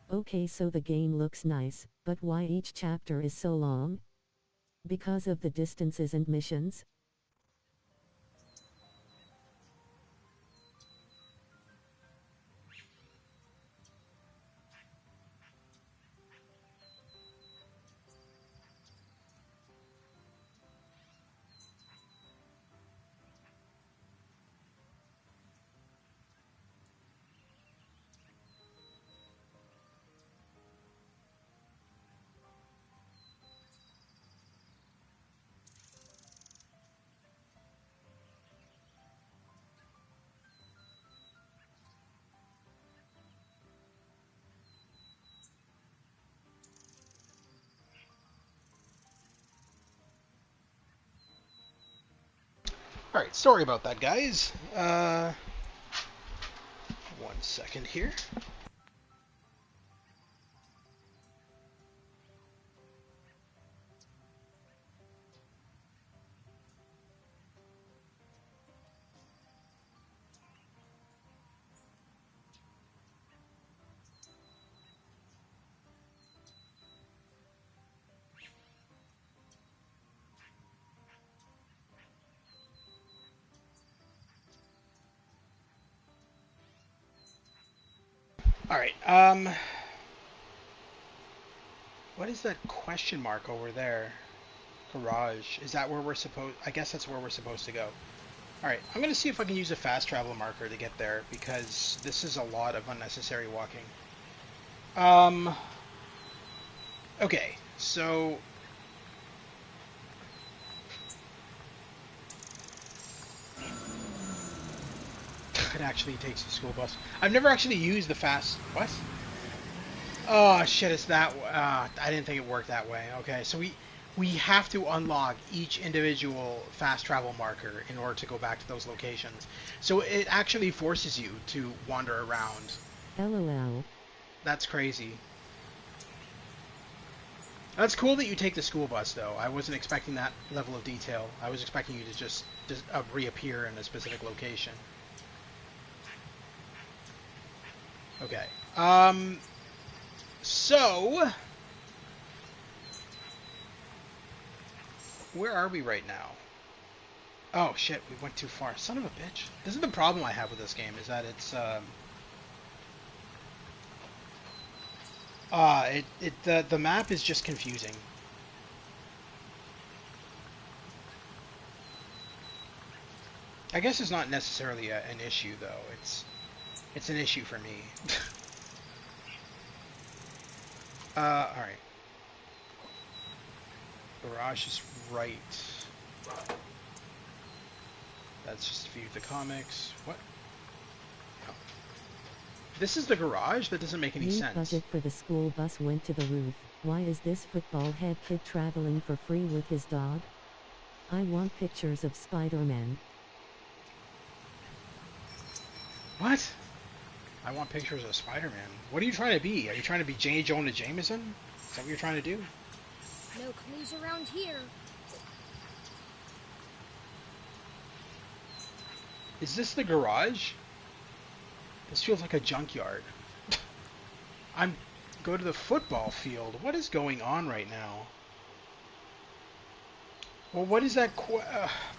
Okay, so the game looks nice, but why each chapter is so long? Because of the distances and missions? Alright, sorry about that, guys. 1 second here. Alright, what is that question mark over there? Garage. Is that where we're supposed... I guess that's where we're supposed to go. Alright, I'm going to see if I can use a fast travel marker to get there, because this is a lot of unnecessary walking. Okay, so... It actually takes the school bus. I've never actually used the fast... What? Oh, shit, it's that... I didn't think it worked that way. Okay, so we have to unlock each individual fast travel marker in order to go back to those locations. So it actually forces you to wander around. LOL. That's crazy. That's cool that you take the school bus, though. I wasn't expecting that level of detail. I was expecting you to just reappear in a specific location. Okay. So... Where are we right now? Oh, shit, we went too far. Son of a bitch. This is the problem I have with this game, is that it's, the map is just confusing. I guess it's not necessarily an issue, though. It's an issue for me. Alright. Garage is right. That's just view the comics. What? Oh. This is the garage? That doesn't make any New sense. budget for the school bus went to the roof. Why is this football head kid traveling for free with his dog? I want pictures of Spider-Man. What? I want pictures of Spider-Man. What are you trying to be? Are you trying to be J. Jonah Jameson? Is that what you're trying to do? No clues around here. Is this the garage? This feels like a junkyard. Go to the football field. What is going on right now? Well, what is that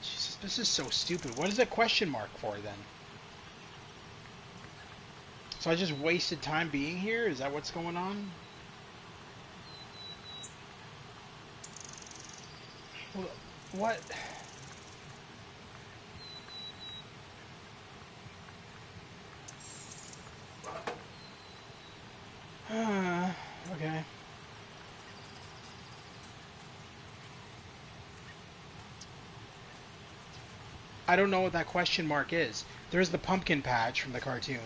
Jesus, this is so stupid. What is that question mark for then? So I just wasted time being here? Is that what's going on? Well, what? Okay. I don't know what that question mark is. There's the pumpkin patch from the cartoon.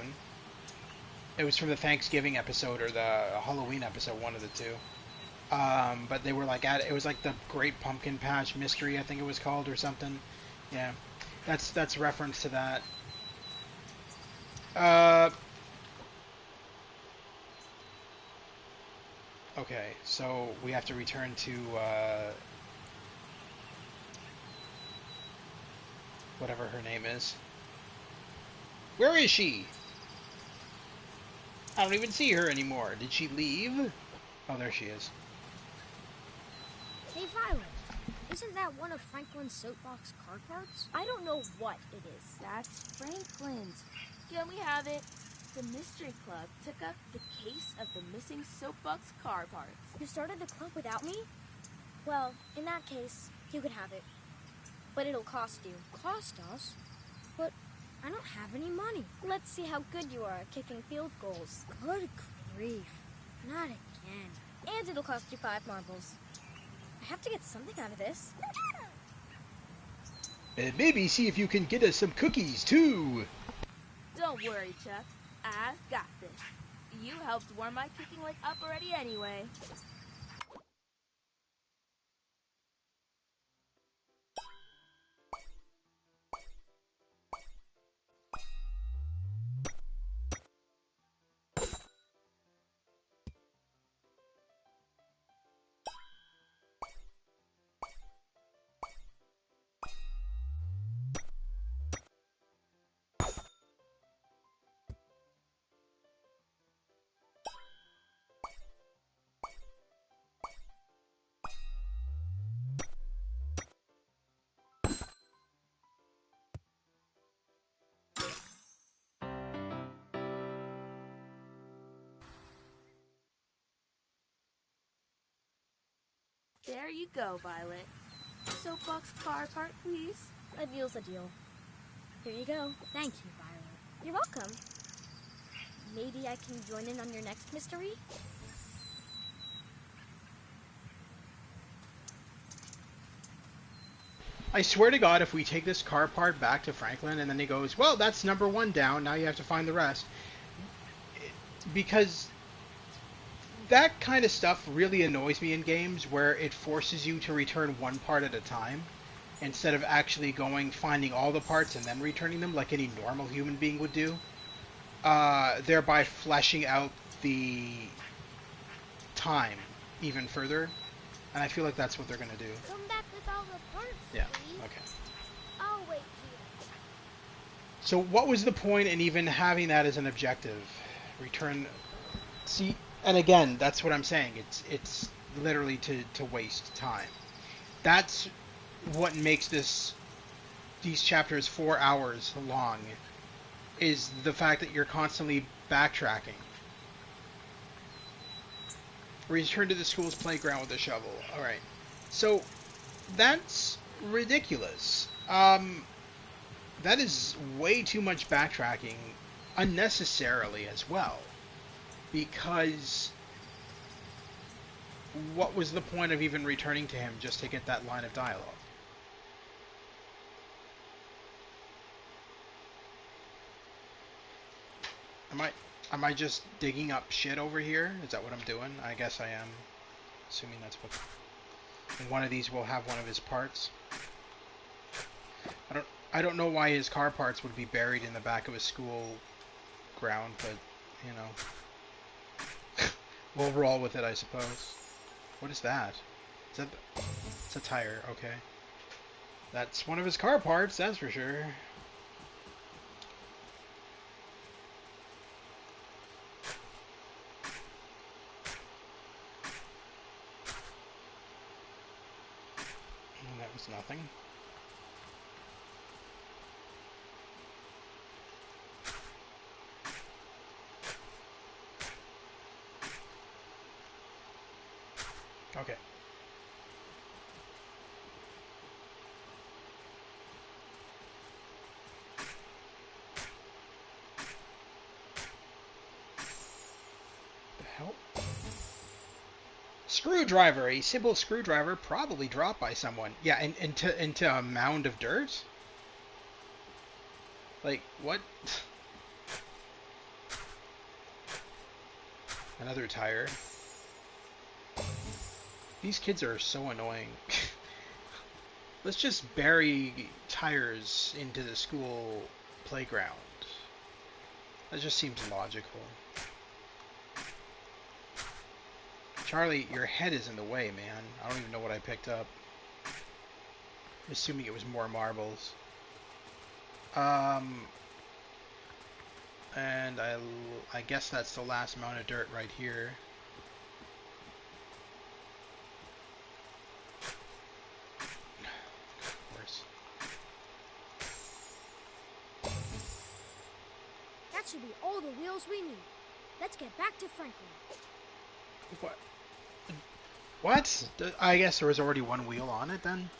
It was from the Thanksgiving episode or the Halloween episode, one of the two. But they were like it was like the Great Pumpkin Patch Mystery, I think it was called, or something. Yeah, that's reference to that. Okay, so we have to return to whatever her name is. Where is she? I don't even see her anymore. Did she leave? Oh, there she is. Hey, Violet. Isn't that one of Franklin's soapbox car parts? I don't know what it is. That's Franklin's. Can we have it? The Mystery Club took up the case of the missing soapbox car parts. You started the club without me? Well, in that case, you could have it. But it'll cost you. Cost us? But I don't have any money. Let's see how good you are at kicking field goals. Good grief. Not again. And it'll cost you 5 marbles. I have to get something out of this. And maybe see if you can get us some cookies, too. Don't worry, Chuck. I've got this. You helped warm my kicking leg up already anyway. There you go, Violet. Soapbox car part, please. A deal's a deal. Here you go. Thank you, Violet. You're welcome. Maybe I can join in on your next mystery? I swear to God, if we take this car part back to Franklin and then he goes, well, that's number 1 down, now you have to find the rest. Because that kind of stuff really annoys me in games where it forces you to return one part at a time instead of actually finding all the parts and then returning them like any normal human being would do, thereby fleshing out the time even further. And I feel like that's what they're going to do. Come back with all the parts, Yeah, please. okay. I'll wait here. So what was the point in even having that as an objective? Return... See, and again, that's what I'm saying. It's literally to waste time. That's what makes these chapters 4 hours long, is the fact that you're constantly backtracking. Return to the school's playground with a shovel. Alright. So, that's ridiculous. That is way too much backtracking, unnecessarily as well. Because what was the point of even returning to him just to get that line of dialogue? Am I just digging up shit over here? Is that what I'm doing? I guess I am. Assuming that's what... And one of these will have one of his parts. I don't know why his car parts would be buried in the back of a school ground, but, you know. We'll roll with it, I suppose. What is that? Is that... It's a tire, okay. That's one of his car parts, that's for sure. That was nothing. Okay. The hell? Screwdriver. A simple screwdriver probably dropped by someone. Yeah, into a mound of dirt? Like, what? Another tire. These kids are so annoying. Let's just bury tires into the school playground. That just seems logical. Charlie, your head is in the way, man. I don't even know what I picked up. I'm assuming it was more marbles. And I guess that's the last mound of dirt right here. Of course. That should be all the wheels we need. Let's get back to Franklin. What? What? I guess there was already one wheel on it then?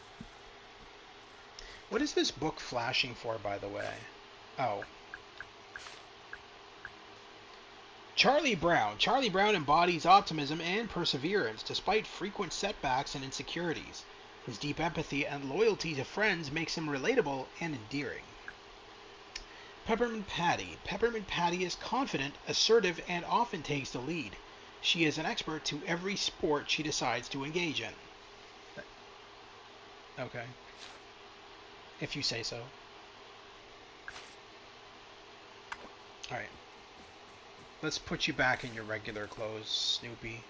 What is this book flashing for, by the way? Oh. Charlie Brown. Charlie Brown embodies optimism and perseverance despite frequent setbacks and insecurities. His deep empathy and loyalty to friends makes him relatable and endearing. Peppermint Patty. Peppermint Patty is confident, assertive, and often takes the lead. She is an expert to every sport she decides to engage in. Okay. If you say so. Alright. Let's put you back in your regular clothes, Snoopy.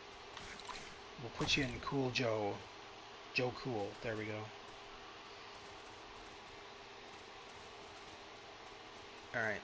We'll put you in Cool Joe. Joe Cool. There we go. Alright.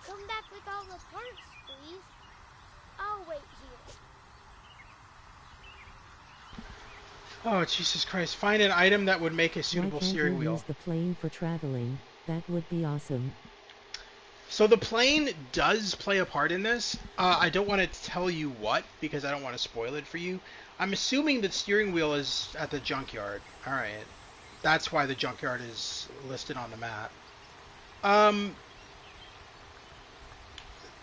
Come back with all the parts, please. I'll wait here. Oh, Jesus Christ. Find an item that would make a suitable steering Why can't we wheel. use the plane for traveling? That would be awesome. So the plane does play a part in this. I don't want to tell you what, because I don't want to spoil it for you. I'm assuming the steering wheel is at the junkyard. Alright. That's why the junkyard is listed on the map.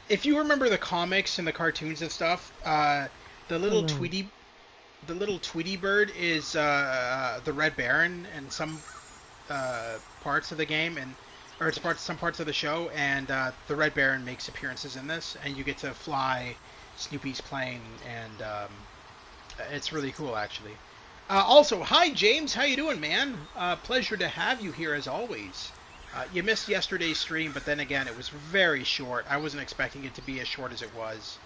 If you remember the comics and the cartoons and stuff, the little Tweety bird is the Red Baron in some parts of the game, or some parts of the show, and the Red Baron makes appearances in this, and you get to fly Snoopy's plane, and it's really cool, actually. Also, hi James, how you doing, man? Pleasure to have you here as always. You missed yesterday's stream, but then again, it was very short. I wasn't expecting it to be as short as it was.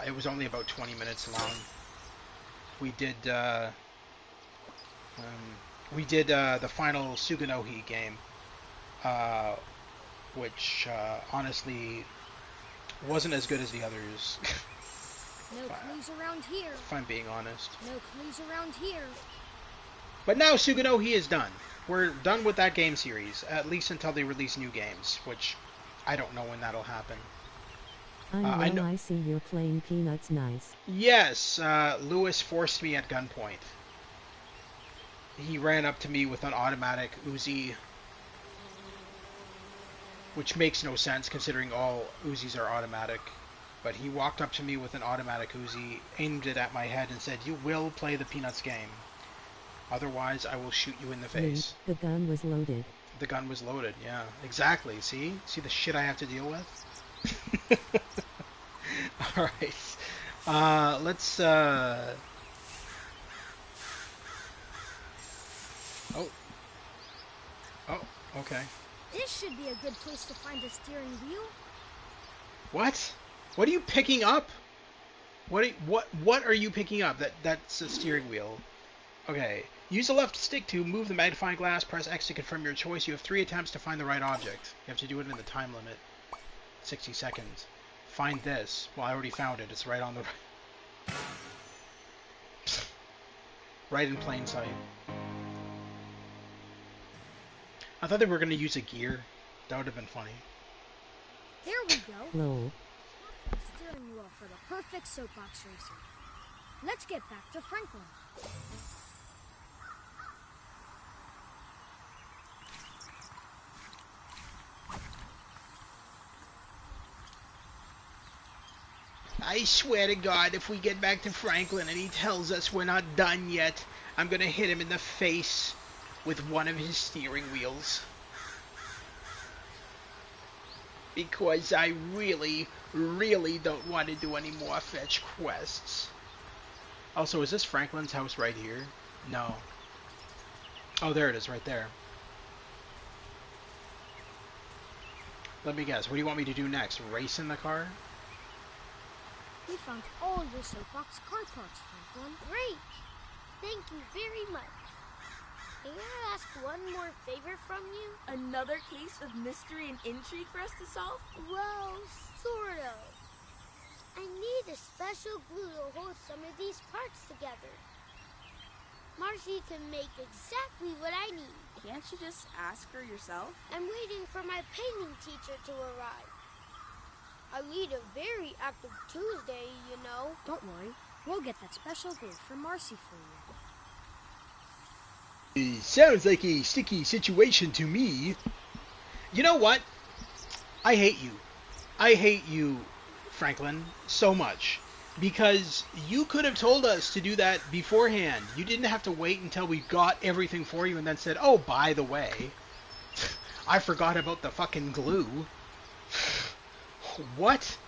It was only about 20 minutes long. We did the final Suganohi game, which honestly wasn't as good as the others. No clues around here. If I'm being honest. No clues around here. But now Suganohi is done. We're done with that game series, at least until they release new games, which I don't know when that'll happen. I see you're playing Peanuts nice. Yes, Lewis forced me at gunpoint. He ran up to me with an automatic Uzi, which makes no sense considering all Uzis are automatic. But he walked up to me with an automatic Uzi, aimed it at my head, and said, "You will play the Peanuts game. Otherwise, I will shoot you in the face." The gun was loaded. The gun was loaded, yeah. Exactly, see? See the shit I have to deal with? Alright. Let's, Oh. Oh, okay. This should be a good place to find a steering wheel. What? What are you picking up? What are you picking up? That's a steering wheel. Okay. Use the left stick to move the magnifying glass. Press X to confirm your choice. You have 3 attempts to find the right object. You have to do it in the time limit. 60 seconds. Find this. Well, I already found it. It's right on the right in plain sight. I thought they were going to use a gear. That would have been funny. There we go. Low. Steering wheel for the perfect soapbox racer. Let's get back to Franklin. I swear to God, if we get back to Franklin and he tells us we're not done yet, I'm going to hit him in the face with one of his steering wheels. Because I really, really don't want to do any more fetch quests. Also, is this Franklin's house right here? No. Oh, there it is, right there. Let me guess, what do you want me to do next? Race in the car? We found all your soapbox car parts, Franklin. Great! Thank you very much. May I ask one more favor from you? Another case of mystery and intrigue for us to solve? Well, sort of. I need a special glue to hold some of these parts together. Marcy can make exactly what I need. Can't you just ask her yourself? I'm waiting for my painting teacher to arrive. I lead a very active Tuesday, you know. Don't worry. We'll get that special glue for Marcy for you. It sounds like a sticky situation to me. You know what? I hate you. I hate you, Franklin, so much. Because you could have told us to do that beforehand. You didn't have to wait until we got everything for you and then said, "Oh, by the way, I forgot about the fucking glue." What?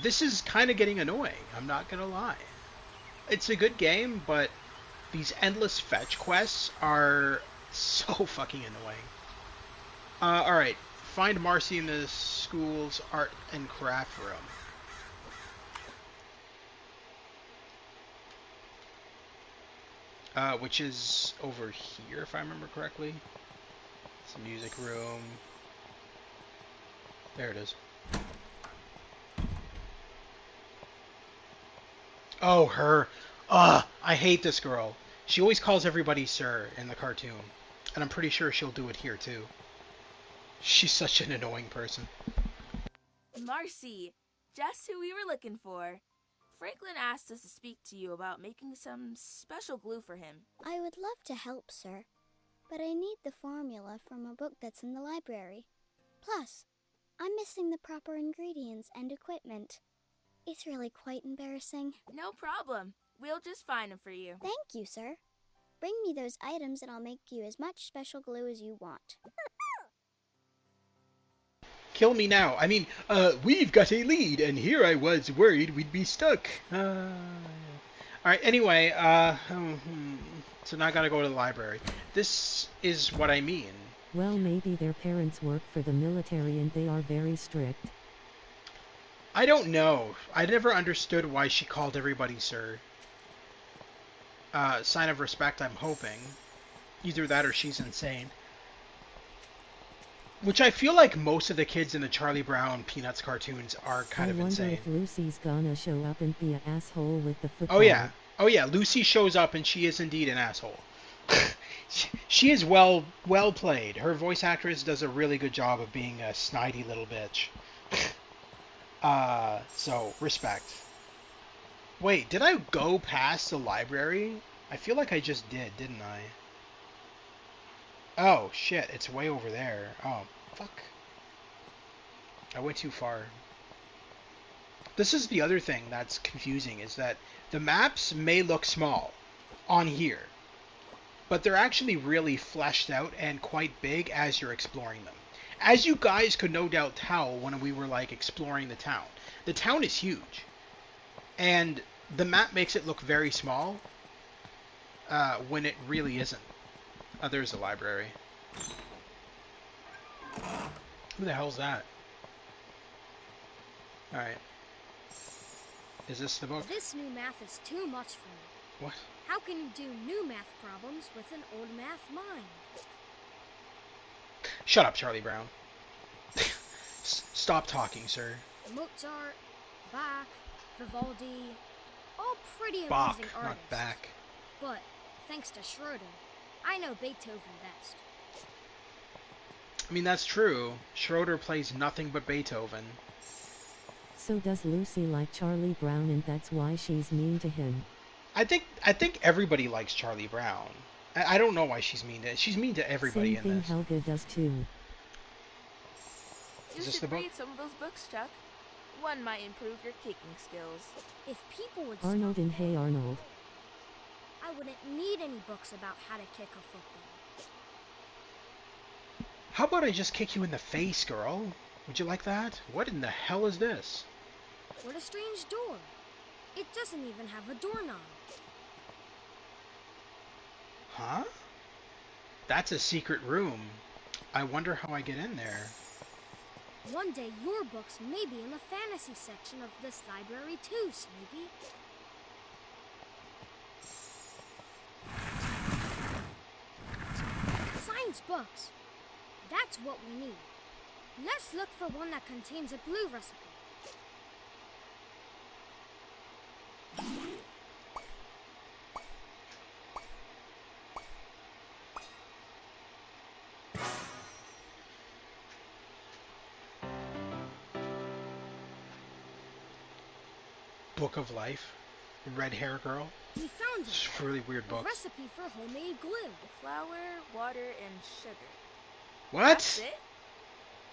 This is kind of getting annoying, I'm not gonna lie. It's a good game, but these endless fetch quests are so fucking annoying. Alright. Find Marcy in the school's art and craft room. Which is over here, if I remember correctly. It's a music room. There it is. Oh, her. Ugh, I hate this girl. She always calls everybody sir in the cartoon. And I'm pretty sure she'll do it here, too. She's such an annoying person. Marcy, just who we were looking for. Franklin asked us to speak to you about making some special glue for him. I would love to help, sir, but I need the formula from a book that's in the library. Plus, I'm missing the proper ingredients and equipment. It's really quite embarrassing. No problem. We'll just find them for you. Thank you, sir. Bring me those items and I'll make you as much special glue as you want. Kill me now. I mean, we've got a lead, and here I was worried we'd be stuck. Alright, anyway, so now I gotta go to the library. This is what I mean. Well, maybe their parents work for the military and they are very strict. I don't know. I never understood why she called everybody sir. Sign of respect, I'm hoping. Either that or she's insane. Which I feel like most of the kids in the Charlie Brown Peanuts cartoons are kind I of wonder insane. if Lucy's gonna show up and be an asshole with the football. Oh yeah. Oh yeah, Lucy shows up and she is indeed an asshole. She is well played. Her voice actress does a really good job of being a snidey little bitch. So respect. Wait, did I go past the library? I feel like I just did, didn't I? Oh, shit, it's way over there. Oh, fuck. I went too far. This is the other thing that's confusing, is that the maps may look small on here, but they're actually really fleshed out and quite big as you're exploring them. As you guys could no doubt tell when we were, like, exploring the town. The town is huge, and the map makes it look very small when it really isn't. Oh, there's the library. Who the hell's that? Alright. Is this the book? This new math is too much for me. What? How can you do new math problems with an old math mind? Shut up, Charlie Brown. Stop talking, sir. Mozart, Bach, Vivaldi, all pretty Bach, amazing not artists. back. But thanks to Schroeder, I know Beethoven best. I mean, that's true. Schroeder plays nothing but Beethoven. So does Lucy like Charlie Brown and that's why she's mean to him? I think everybody likes Charlie Brown. I don't know why she's mean to. She's mean to everybody Same thing in this. Helga does too. You Is this should the book? read some of those books, Chuck. One might improve your kicking skills. If people would Arnold stop and Hey Arnold. I wouldn't need any books about how to kick a football. How about I just kick you in the face, girl? Would you like that? What in the hell is this? What a strange door. It doesn't even have a doorknob. Huh? That's a secret room. I wonder how I get in there. One day your books may be in the fantasy section of this library too, Snoopy. Science books. That's what we need. Let's look for one that contains a glue recipe. Book of Life. Red Hair Girl. We found It's it. a really weird A book. recipe for homemade glue. Flour, water, and sugar. What? That's it?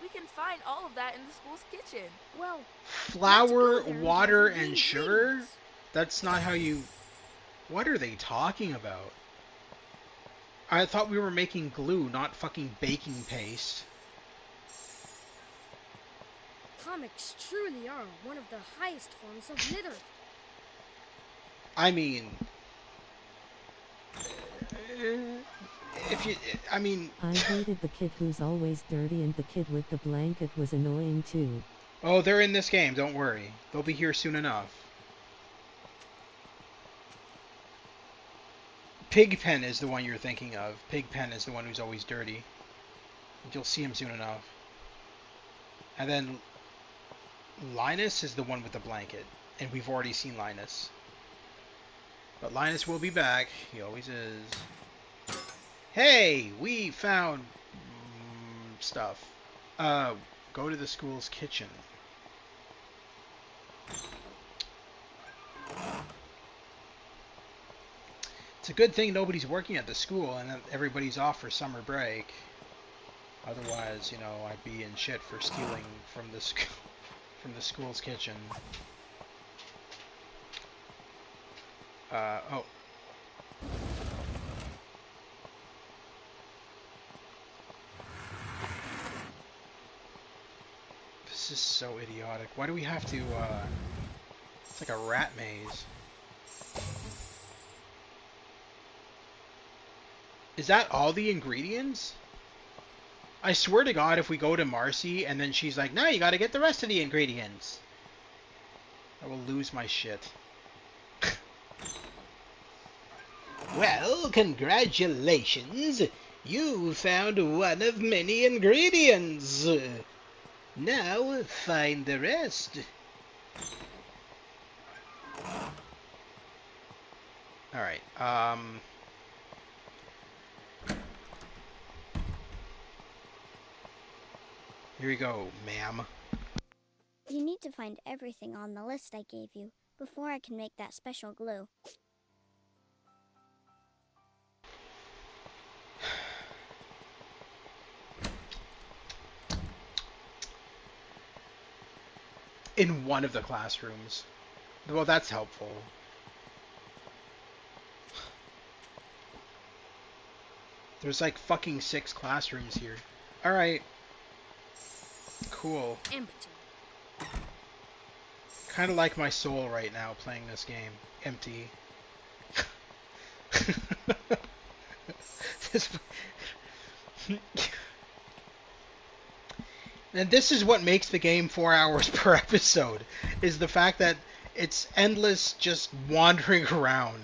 We can find all of that in the school's kitchen. Well, Flour, let's go there and water, gather the and sugar? ingredients. That's not how you... What are they talking about? I thought we were making glue, not fucking baking paste. Comics truly are one of the highest forms of literature. I mean... If you... I mean... I hated the kid who's always dirty and the kid with the blanket was annoying too. Oh, they're in this game, don't worry. They'll be here soon enough. Pigpen is the one you're thinking of. Pigpen is the one who's always dirty. You'll see him soon enough. And then Linus is the one with the blanket. And we've already seen Linus. But Linus will be back. He always is. Hey! We found... stuff. Go to the school's kitchen. It's a good thing nobody's working at the school and that everybody's off for summer break. Otherwise, you know, I'd be in shit for stealing from the from the school's kitchen. Oh. This is so idiotic. Why do we have to, it's like a rat maze. Is that all the ingredients? I swear to God, if we go to Marcy and then she's like, "No, you gotta get the rest of the ingredients." I will lose my shit. Well, congratulations! You found one of many ingredients. Now find the rest. Alright, here we go, ma'am. You need to find everything on the list I gave you before I can make that special glue. In one of the classrooms. Well, that's helpful. There's like fucking 6 classrooms here. Alright. Cool. Empty. Kind of like my soul right now playing this game. Empty. This... And this is what makes the game 4 hours per episode, is the fact that it's endless just wandering around.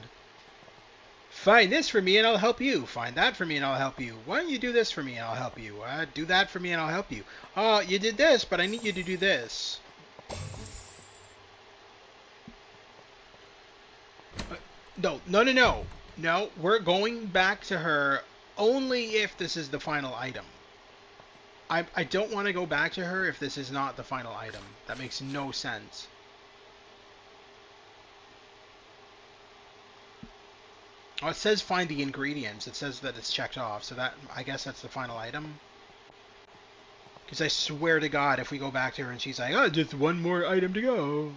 Find this for me and I'll help you. Find that for me and I'll help you. Why don't you do this for me and I'll help you? Do that for me and I'll help you. Oh, you did this, but I need you to do this. No, no, no, no. No, we're going back to her only if this is the final item. I don't want to go back to her if this is not the final item. That makes no sense. Oh, it says find the ingredients. It says that it's checked off, so that I guess that's the final item. Because I swear to God, if we go back to her and she's like, oh, just one more item to go.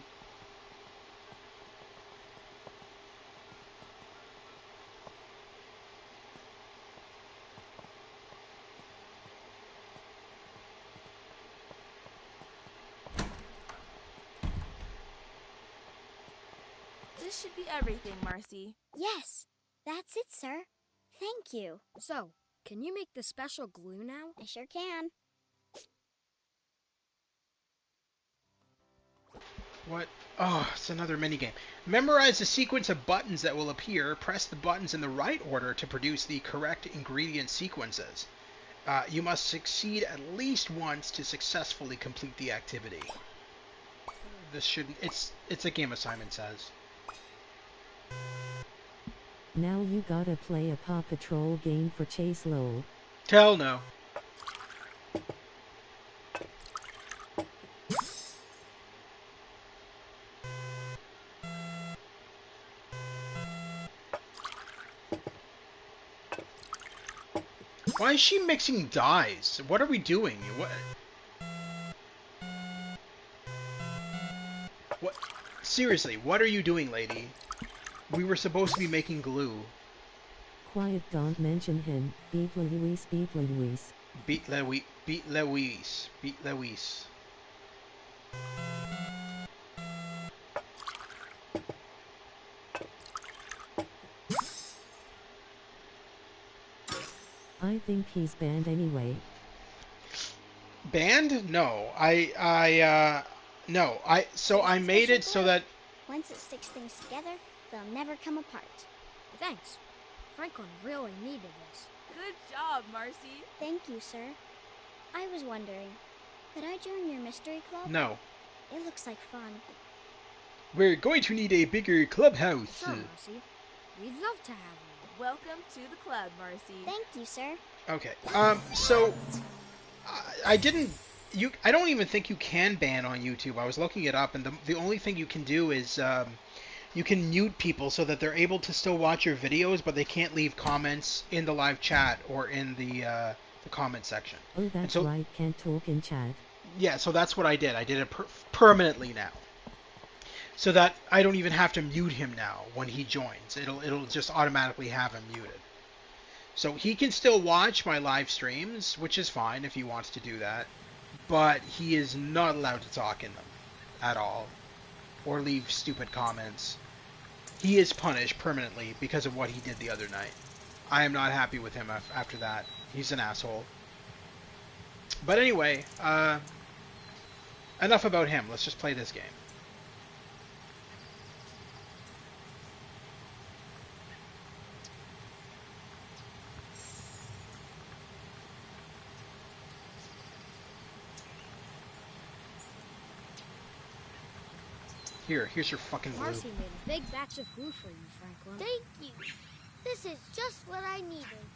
This should be everything, Marcy. Yes, that's it, sir. Thank you. So, can you make the special glue now? I sure can. What? Oh, it's another minigame. Memorize the sequence of buttons that will appear. Press the buttons in the right order to produce the correct ingredient sequences. You must succeed at least once to successfully complete the activity. This shouldn't... It's a game assignment says. Now you gotta play a Paw Patrol game for Chase lol. Hell no. Why is she mixing dyes? What are we doing? What? Seriously, what are you doing, lady? We were supposed to be making glue. Quiet, don't mention him. Beat Louise, beat Louise. Beat Louise, beat Louise, beat Louise. I think he's banned anyway. Banned? No. No. So I made it so that... Once it sticks things together, they'll never come apart. Thanks. Franklin really needed this. Good job, Marcy. Thank you, sir. I was wondering, could I join your mystery club? No. It looks like fun. We're going to need a bigger clubhouse. Sure, Marcy. We'd love to have you. Welcome to the club, Marcy. Thank you, sir. Okay. So I didn't. I don't even think you can ban on YouTube. I was looking it up, and the only thing you can do is you can mute people so that they're able to still watch your videos, but they can't leave comments in the live chat or in the comment section. Oh, that's right. Can't talk in chat. Yeah. So that's what I did. I did it permanently now, so that I don't even have to mute him now when he joins. It'll just automatically have him muted. So he can still watch my live streams, which is fine if he wants to do that, but he is not allowed to talk in them at all or leave stupid comments. He is punished permanently because of what he did the other night. I am not happy with him after that. He's an asshole. But anyway, enough about him. Let's just play this game. Here's your fucking glue. Marcy made a big batch of glue for you, Franklin. Thank you. This is just what I needed.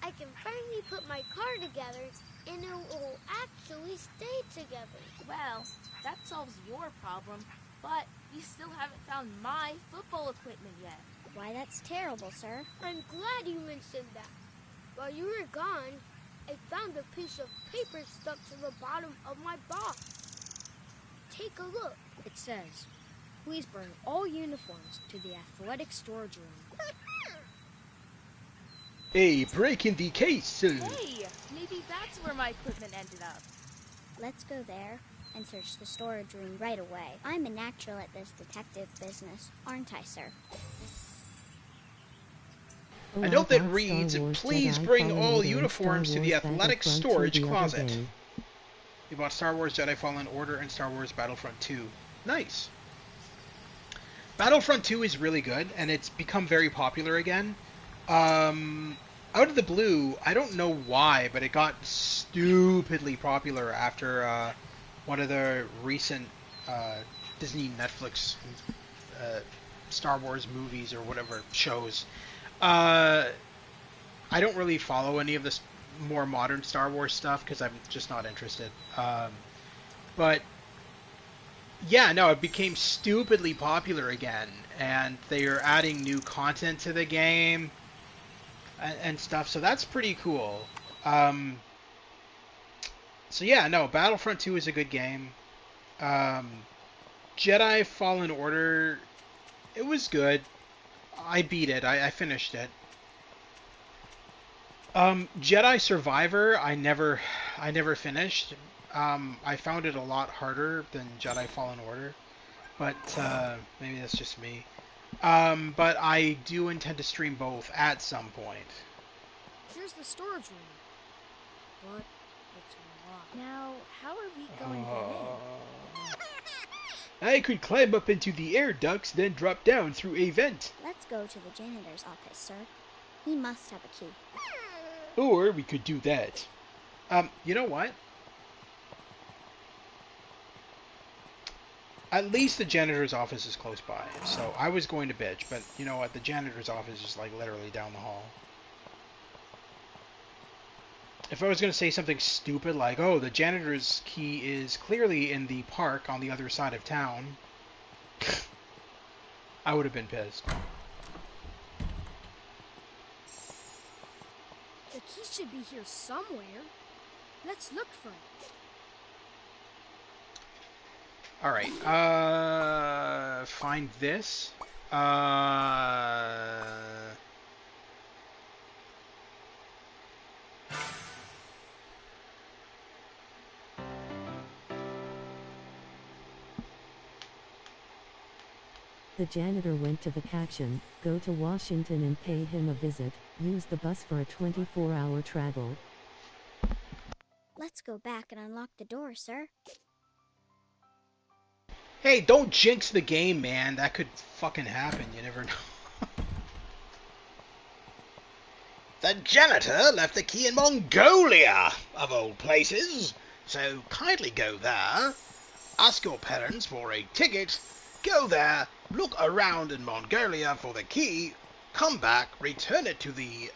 I can finally put my car together, and it will actually stay together. Well, that solves your problem, but you still haven't found my football equipment yet. Why, that's terrible, sir. I'm glad you mentioned that. While you were gone, I found a piece of paper stuck to the bottom of my box. Take a look. It says, please bring all uniforms to the athletic storage room. Hey, break in the case. Hey, maybe that's where my equipment ended up. Let's go there and search the storage room right away. I'm a natural at this detective business, aren't I, sir? A note that reads, please bring all uniforms to the athletic storage closet. We bought Star Wars Jedi Fallen Order and Star Wars Battlefront 2. Nice. Battlefront 2 is really good, and it's become very popular again. Out of the blue, I don't know why, but it got stupidly popular after one of the recent Disney Netflix Star Wars movies or whatever shows. I don't really follow any of this more modern Star Wars stuff because I'm just not interested. But yeah, no, it became stupidly popular again, and they are adding new content to the game and stuff, so that's pretty cool. So yeah, no, Battlefront 2 is a good game. Jedi Fallen Order, it was good. I beat it. I finished it. Jedi Survivor, I never finished. I found it a lot harder than Jedi Fallen Order, but maybe that's just me. But I do intend to stream both at some point. Here's the storage room. But it's locked. Now, how are we going to get in? I could climb up into the air ducts, then drop down through a vent. Let's go to the janitor's office, sir. He must have a key. Or we could do that. You know what? At least the janitor's office is close by. So I was going to bitch, but you know what? The janitor's office is like literally down the hall. If I was going to say something stupid like, oh, the janitor's key is clearly in the park on the other side of town, I would have been pissed. The key should be here somewhere. Let's look for it. Alright, find this. The janitor went to the caption, go to Washington and pay him a visit, use the bus for a 24-hour travel. Let's go back and unlock the door, sir. Hey, don't jinx the game, man. That could fucking happen. You never know. The janitor left the key in Mongolia, of all places. So kindly go there. Ask your parents for a ticket. Go there, look around in Mongolia for the key, come back, return it to the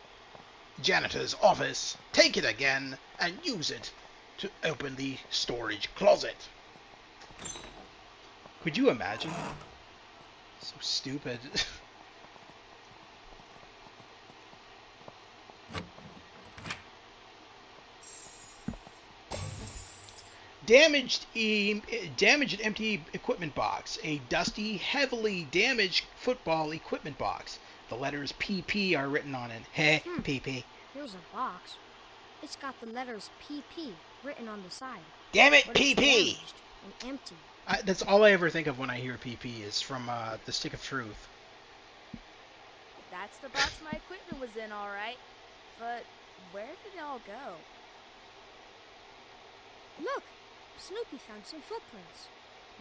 janitor's office, take it again, and use it to open the storage closet. Could you imagine? So stupid. Damaged empty equipment box. A dusty, heavily damaged football equipment box. The letters PP are written on it. Heh, PP. Here's a box. It's got the letters PP written on the side. Damn it, but it's PP! damaged and empty. That's all I ever think of when I hear PP is from The Stick of Truth. That's the box my equipment was in, all right. But where did it all go? Look! Snoopy found some footprints.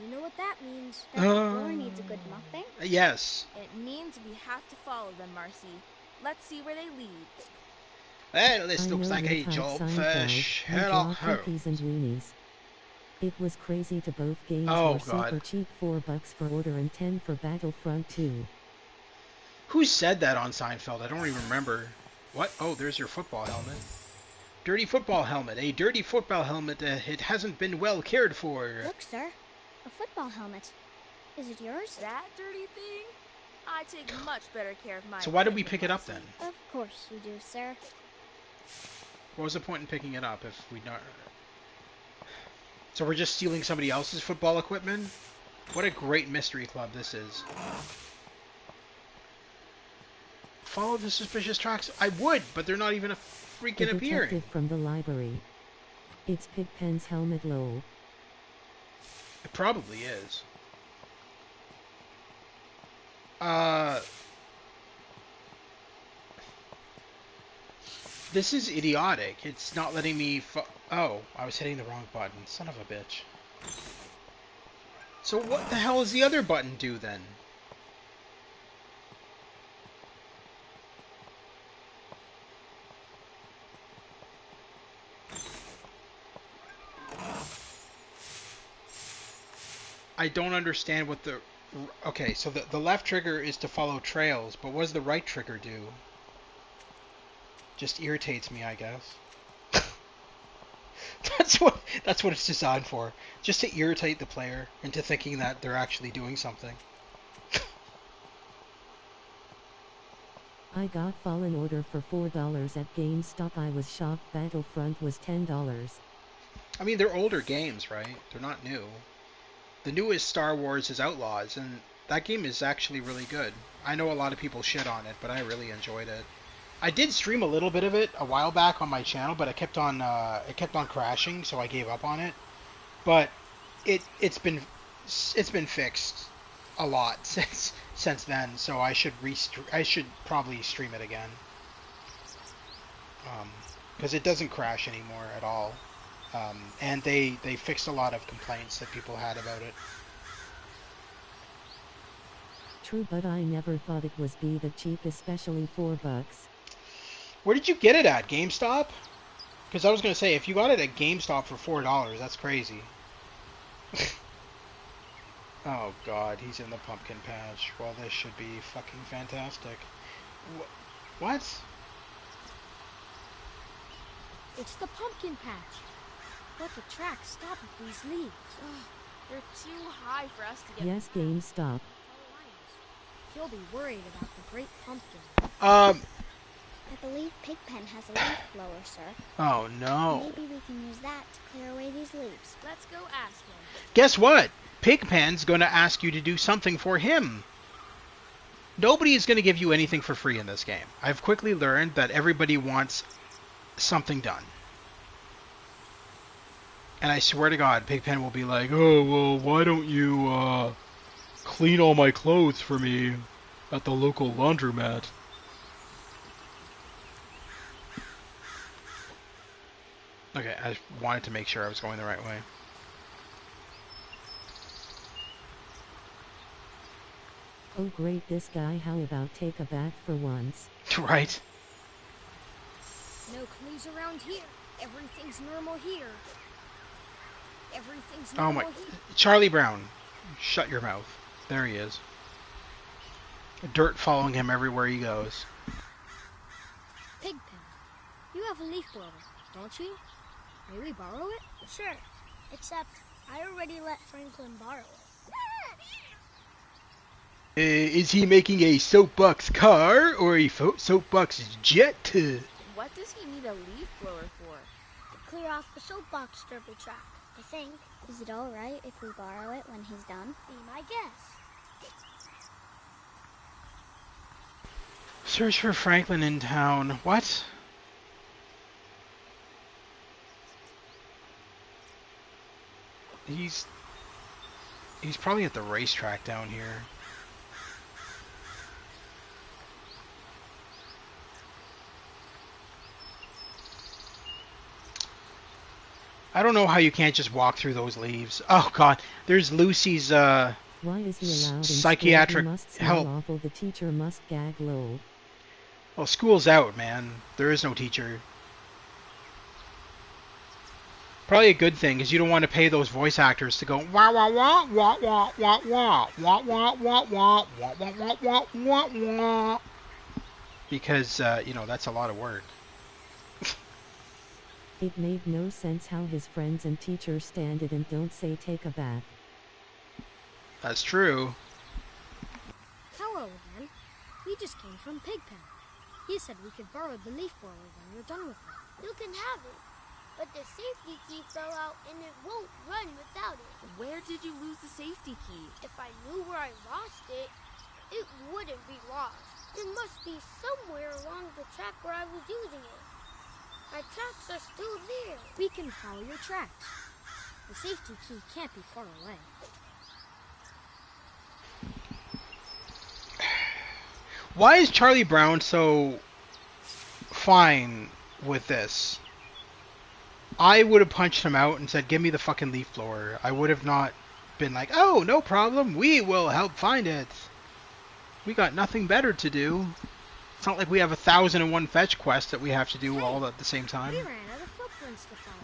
You know what that means? That the floor needs a good mopping? Yes. It means we have to follow them, Marcy. Let's see where they lead. Well, this looks like a job for Sherlock Holmes. Cookies and weenies. It was crazy to both games Oh, were God. super cheap, $4 for Order and 10 for Battlefront 2. Who said that on Seinfeld? I don't even remember. What? Oh, there's your football helmet. Dirty football helmet. A dirty football helmet. It hasn't been well cared for. Look, sir. A football helmet. Is it yours? That dirty thing? I take much better care of my So why did we equipment, pick it up then? Marcy. Of course you do, sir. What was the point in picking it up if we not... So we're just stealing somebody else's football equipment? What a great mystery club this is. Follow the suspicious tracks? I would, but they're not even freaking The appearing. detective from the library. It's Pigpen's helmet, lol. It probably is. This is idiotic. It's not letting me oh, I was hitting the wrong button. Son of a bitch. So what the hell does the other button do then? I don't understand what the... Okay, so the left trigger is to follow trails, but what does the right trigger do? Just irritates me, I guess. That's what it's designed for. Just to irritate the player into thinking that they're actually doing something. I got Fallen Order for $4 at GameStop. I was shocked Battlefront was $10. I mean, they're older games, right? They're not new. The newest Star Wars is Outlaws, and that game is actually really good. I know a lot of people shit on it, but I really enjoyed it. I did stream a little bit of it a while back on my channel, but it kept on crashing, so I gave up on it. But it's been fixed a lot since then, so I should probably stream it again. Because it doesn't crash anymore at all. And they fixed a lot of complaints that people had about it. True, but I never thought it was be the cheap, especially $4. Where did you get it at? GameStop? Because I was going to say, if you got it at GameStop for $4, that's crazy. Oh god, he's in the pumpkin patch. Well, this should be fucking fantastic. What? It's the pumpkin patch. But the tracks stop at these leaves. They're too high for us to get. Yes, GameStop. He'll be worried about the great pumpkin. I believe Pigpen has a leaf blower, sir. Oh no. Maybe we can use that to clear away these leaves. Let's go ask him. Guess what? Pigpen's going to ask you to do something for him. Nobody is going to give you anything for free in this game. I've quickly learned that everybody wants something done. And I swear to God, Pigpen will be like, oh, well, why don't you clean all my clothes for me at the local laundromat? Okay, I wanted to make sure I was going the right way. Oh great, this guy, how about take a bath for once? Right. No clues around here. Everything's normal here. Everything's Oh normal my... here. Charlie Brown, shut your mouth. There he is. Dirt following him everywhere he goes. Pigpen, you have a leaf blower, don't you? May we borrow it? Sure, except I already let Franklin borrow it. Is he making a soapbox car or a soapbox jet? What does he need a leaf blower for? To clear off the soapbox derby track, I think. Is it all right if we borrow it when he's done? Be my guess. Search for Franklin in town. What? He's probably at the racetrack down here. I don't know how you can't just walk through those leaves. Oh god, there's Lucy's Why is he allowed in psychiatric school? He must smell help. awful. The teacher must gag, lol. Well, school's out, man. There is no teacher. Probably a good thing, because you don't want to pay those voice actors to go wah wah wah wah wah wah wah wah wah wah wah wah wah wah wah wah, because you know, that's a lot of work. It made no sense how his friends and teachers stand it and don't say take a bath. That's true. Hello again. We just came from Pigpen. He said we could borrow the leaf blower when we're done with it. You can have it. But the safety key fell out and it won't run without it. Where did you lose the safety key? If I knew where I lost it, it wouldn't be lost. It must be somewhere along the track where I was using it. My tracks are still there. We can follow your tracks. The safety key can't be far away. Why is Charlie Brown so fine with this? I would have punched him out and said, give me the fucking leaf blower. I would have not been like, oh, no problem, we will help find it. We got nothing better to do. It's not like we have 1,001 fetch quests that we have to do all at the same time. We ran out of footprints to follow.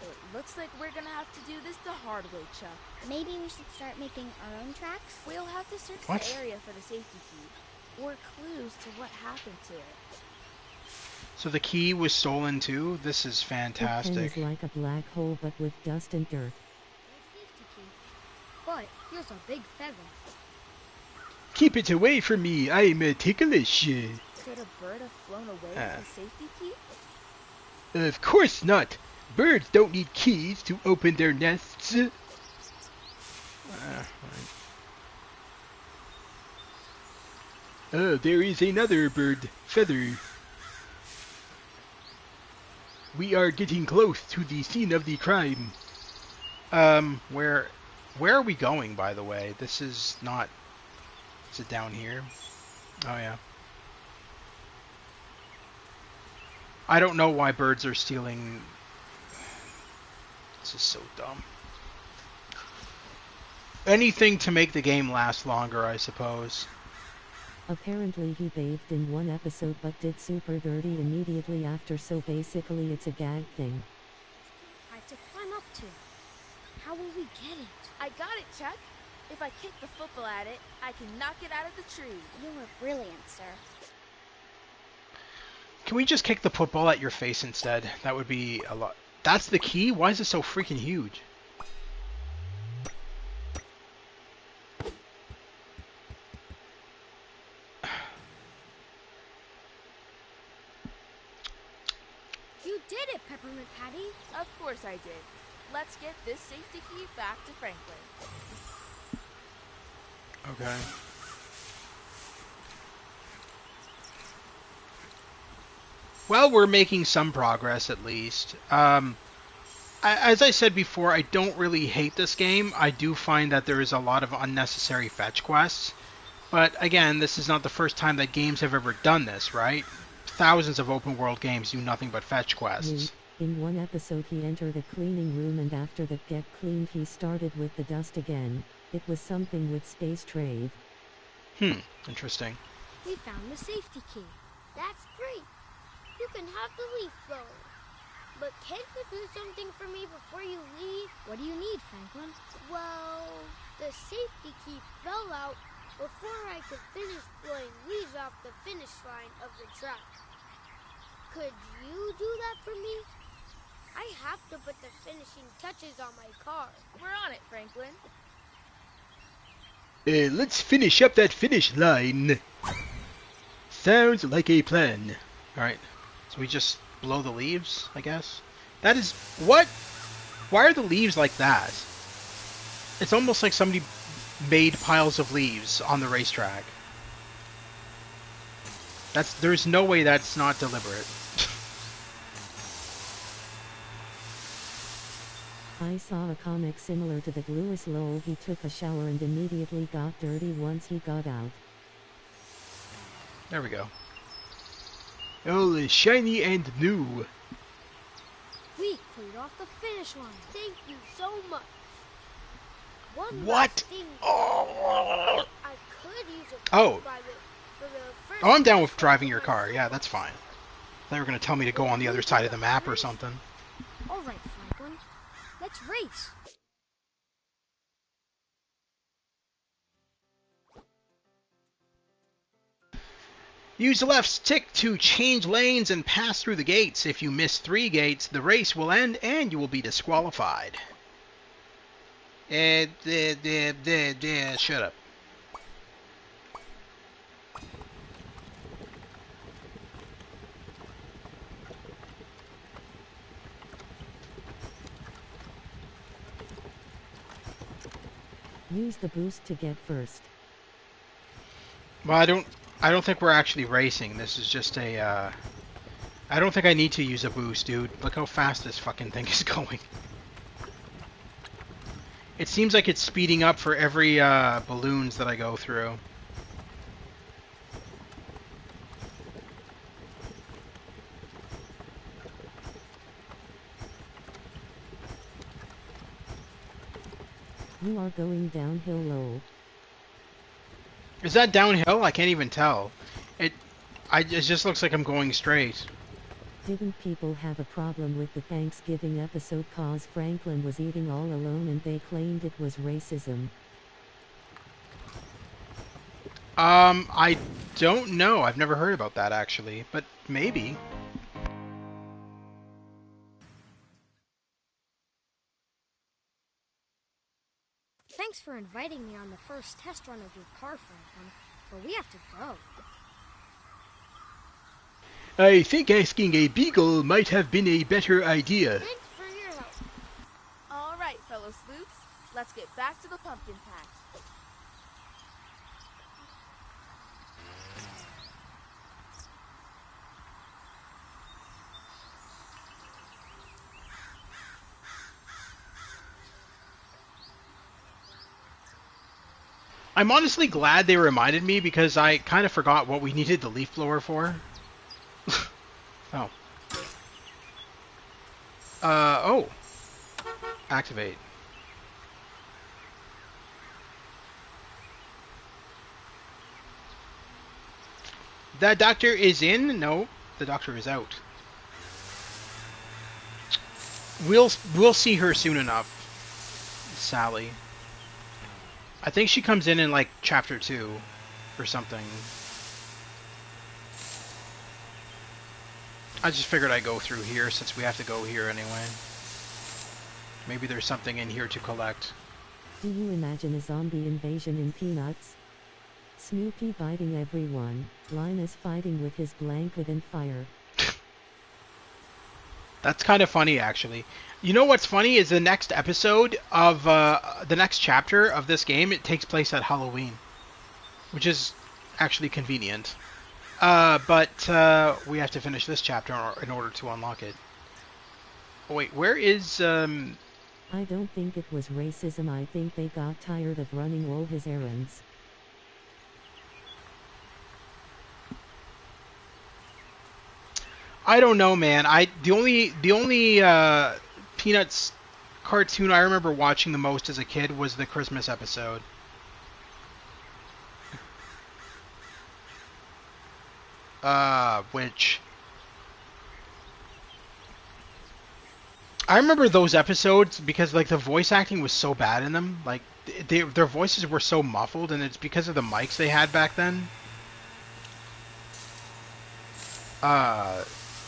It looks like we're gonna have to do this the hard way, Chuck. Maybe we should start making our own tracks? We'll have to search What? the area for the safety key, or clues to what happened to it. So the key was stolen too? This is Pigpen fantastic. is like a black hole but with dust and dirt. No safety key. But here's a big feather. Keep it away from me, I'm ticklish. Could a bird have flown away with the safety key? Of course not. Birds don't need keys to open their nests. Oh, there is another bird feather. We are getting close to the scene of the crime. Where are we going, by the way? This is not... Is it down here? Oh, yeah. I don't know why birds are stealing... This is so dumb. Anything to make the game last longer, I suppose. Apparently he bathed in one episode but did super dirty immediately after, so basically it's a gag thing. I have to climb up to. How will we get it? I got it, Chuck. If I kick the football at it, I can knock it out of the tree. You were brilliant, sir. Can we just kick the football at your face instead? That would be a lot. That's the key? Why is it so freaking huge? You did it, Peppermint Patty. Of course I did. Let's get this safety key back to Franklin. Okay. Well, we're making some progress at least. As I said before, I don't really hate this game. I do find that there is a lot of unnecessary fetch quests. But again, this is not the first time that games have ever done this, right? Thousands of open world games do nothing but fetch quests. In one episode he entered a cleaning room and after that get cleaned he started with the dust again. It was something with space trade. Interesting. We found the safety key. That's great. You can have the leaf blower. But can't you do something for me before you leave? What do you need, Franklin? Well, the safety key fell out before I could finish blowing leaves off the finish line of the track. Could you do that for me? I have to put the finishing touches on my car. We're on it, Franklin. Let's finish up that finish line. Sounds like a plan. Alright, so we just blow the leaves, I guess? That is... What? Why are the leaves like that? It's almost like somebody made piles of leaves on the racetrack. There's no way that's not deliberate. I saw a comic similar to that. Lewis Lowell, he took a shower and immediately got dirty once he got out. There we go. All shiny and new. We cleared off the finish line. Thank you so much. One What? last thing. Oh, I could use a Oh. by for the first I'm down with test driving for your car. Yeah, myself. that's fine. They were going to tell me to go on the other side of the map or something. All right, Franklin. Let's race. Use the left stick to change lanes and pass through the gates. If you miss 3 gates, the race will end and you will be disqualified. Shut up. Use the boost to get first. Well, I don't think we're actually racing. This is just a, I don't think I need to use a boost, dude. Look how fast this fucking thing is going. It seems like it's speeding up for every, balloons that I go through. You are going downhill low. Is that downhill? I can't even tell. It just looks like I'm going straight. Didn't people have a problem with the Thanksgiving episode cause Franklin was eating all alone and they claimed it was racism? I don't know. I've never heard about that actually, but maybe. Thanks for inviting me on the first test run of your car, Franklin, but we have to go. I think asking a beagle might have been a better idea. Thanks for your help. All right, fellow sleuths, let's get back to the pumpkin patch. I'm honestly glad they reminded me because I kind of forgot what we needed the leaf blower for. Oh. Oh. Activate. The doctor is in? No, the doctor is out. We'll see her soon enough. Sally. I think she comes in like chapter 2 or something. I just figured I'd go through here since we have to go here anyway. Maybe there's something in here to collect. Do you imagine a zombie invasion in Peanuts? Snoopy biting everyone, Linus fighting with his blanket and fire. That's kind of funny, actually. You know what's funny is the next episode of the next chapter of this game, it takes place at Halloween, which is actually convenient. But we have to finish this chapter in order to unlock it. Oh, wait, where is I don't think it was racism. I think they got tired of running all his errands. I don't know, man. The only Peanuts cartoon I remember watching the most as a kid was the Christmas episode. Which I remember those episodes because like the voice acting was so bad in them. Like their voices were so muffled, and it's because of the mics they had back then.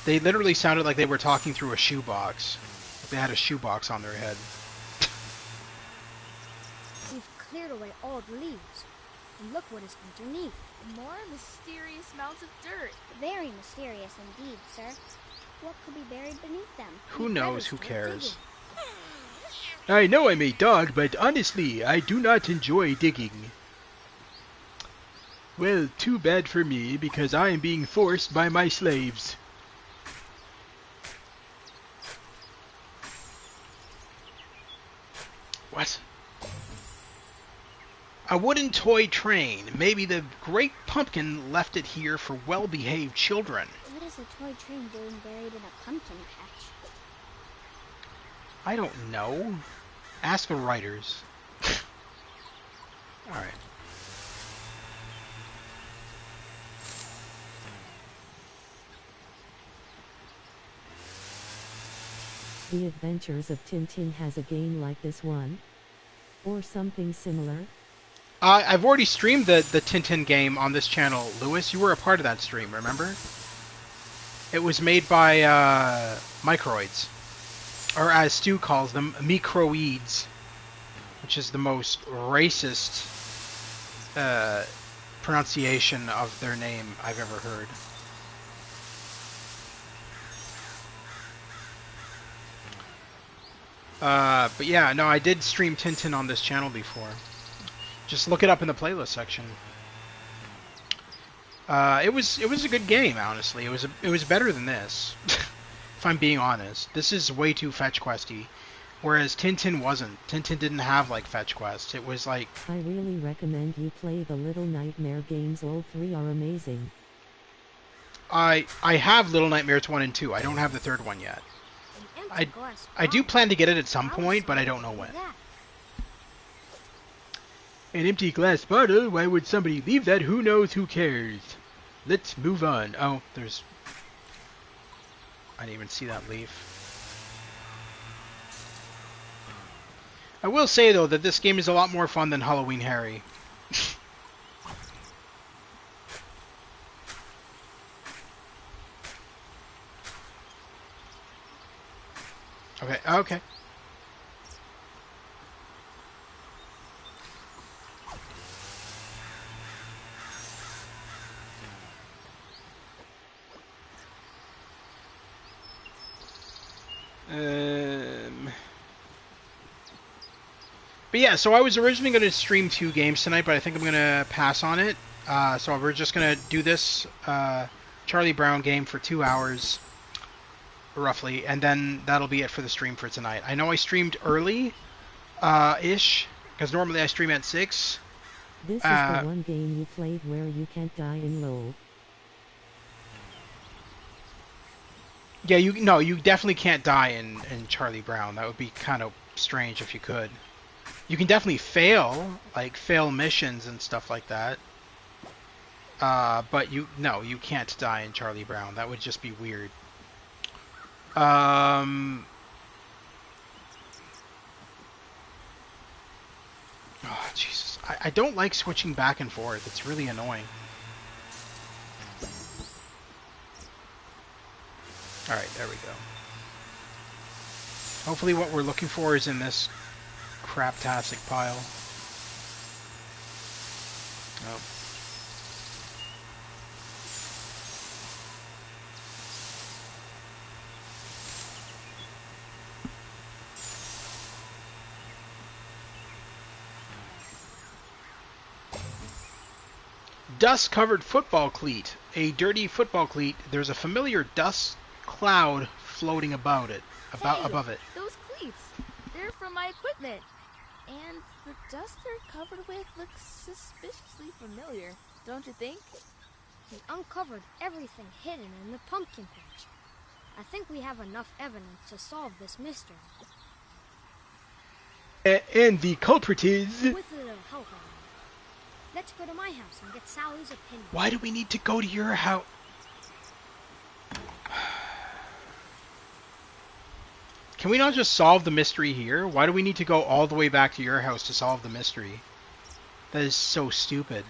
They literally sounded like they were talking through a shoebox. They had a shoebox on their head. We've cleared away all the leaves. And look what is underneath. More mysterious mounds of dirt. Very mysterious indeed, sir. What could be buried beneath them? Who knows? Who start cares? digging. I know I'm a dog, but honestly, I do not enjoy digging. Well, too bad for me, because I am being forced by my slaves. What? A wooden toy train. Maybe the Great Pumpkin left it here for well-behaved children. What is a toy train doing buried in a pumpkin patch? I don't know. Ask the writers. Alright. The Adventures of Tintin has a game like this one? Or something similar? I've already streamed the Tintin game on this channel, Lewis. You were a part of that stream, remember? It was made by microids. Or as Stu calls them, microids. Which is the most racist pronunciation of their name I've ever heard. But yeah, no, I did stream Tintin on this channel before. Just look it up in the playlist section. It was a good game, honestly. It was better than this, if I'm being honest. This is way too fetch questy, whereas Tintin wasn't. Tintin didn't have like fetch quests. It was like. I really recommend you play the Little Nightmare games. All three are amazing. I have Little Nightmares 1 and 2. I don't have the third one yet. I do plan to get it at some point, but I don't know when. An empty glass bottle? Why would somebody leave that? Who knows? Who cares? Let's move on. Oh, there's... I didn't even see that leaf. I will say, though, that this game is a lot more fun than Halloween Harry. Okay. But yeah, so I was originally going to stream 2 games tonight, but I think I'm going to pass on it. So we're just going to do this Charlie Brown game for 2 hours, roughly, and then that'll be it for the stream for tonight. I know I streamed early, ish, because normally I stream at 6. This is the one game you played where you can't die in LoL. Yeah, you definitely can't die in Charlie Brown. That would be kind of strange if you could. You can definitely fail missions and stuff like that. But you can't die in Charlie Brown. That would just be weird. Oh, Jesus. I don't like switching back and forth. It's really annoying. Alright, there we go. Hopefully what we're looking for is in this craptastic pile. Oh. Dust-covered football cleat. A dirty football cleat. There's a familiar dust cloud floating above it. Those cleats. They're from my equipment. And the dust they're covered with looks suspiciously familiar, don't you think? We uncovered everything hidden in the pumpkin patch. I think we have enough evidence to solve this mystery. And the culprit is... With a little help, let's go to my house and get Sally's opinion. Why do we need to go to your house? Can we not just solve the mystery here? Why do we need to go all the way back to your house to solve the mystery? That is so stupid.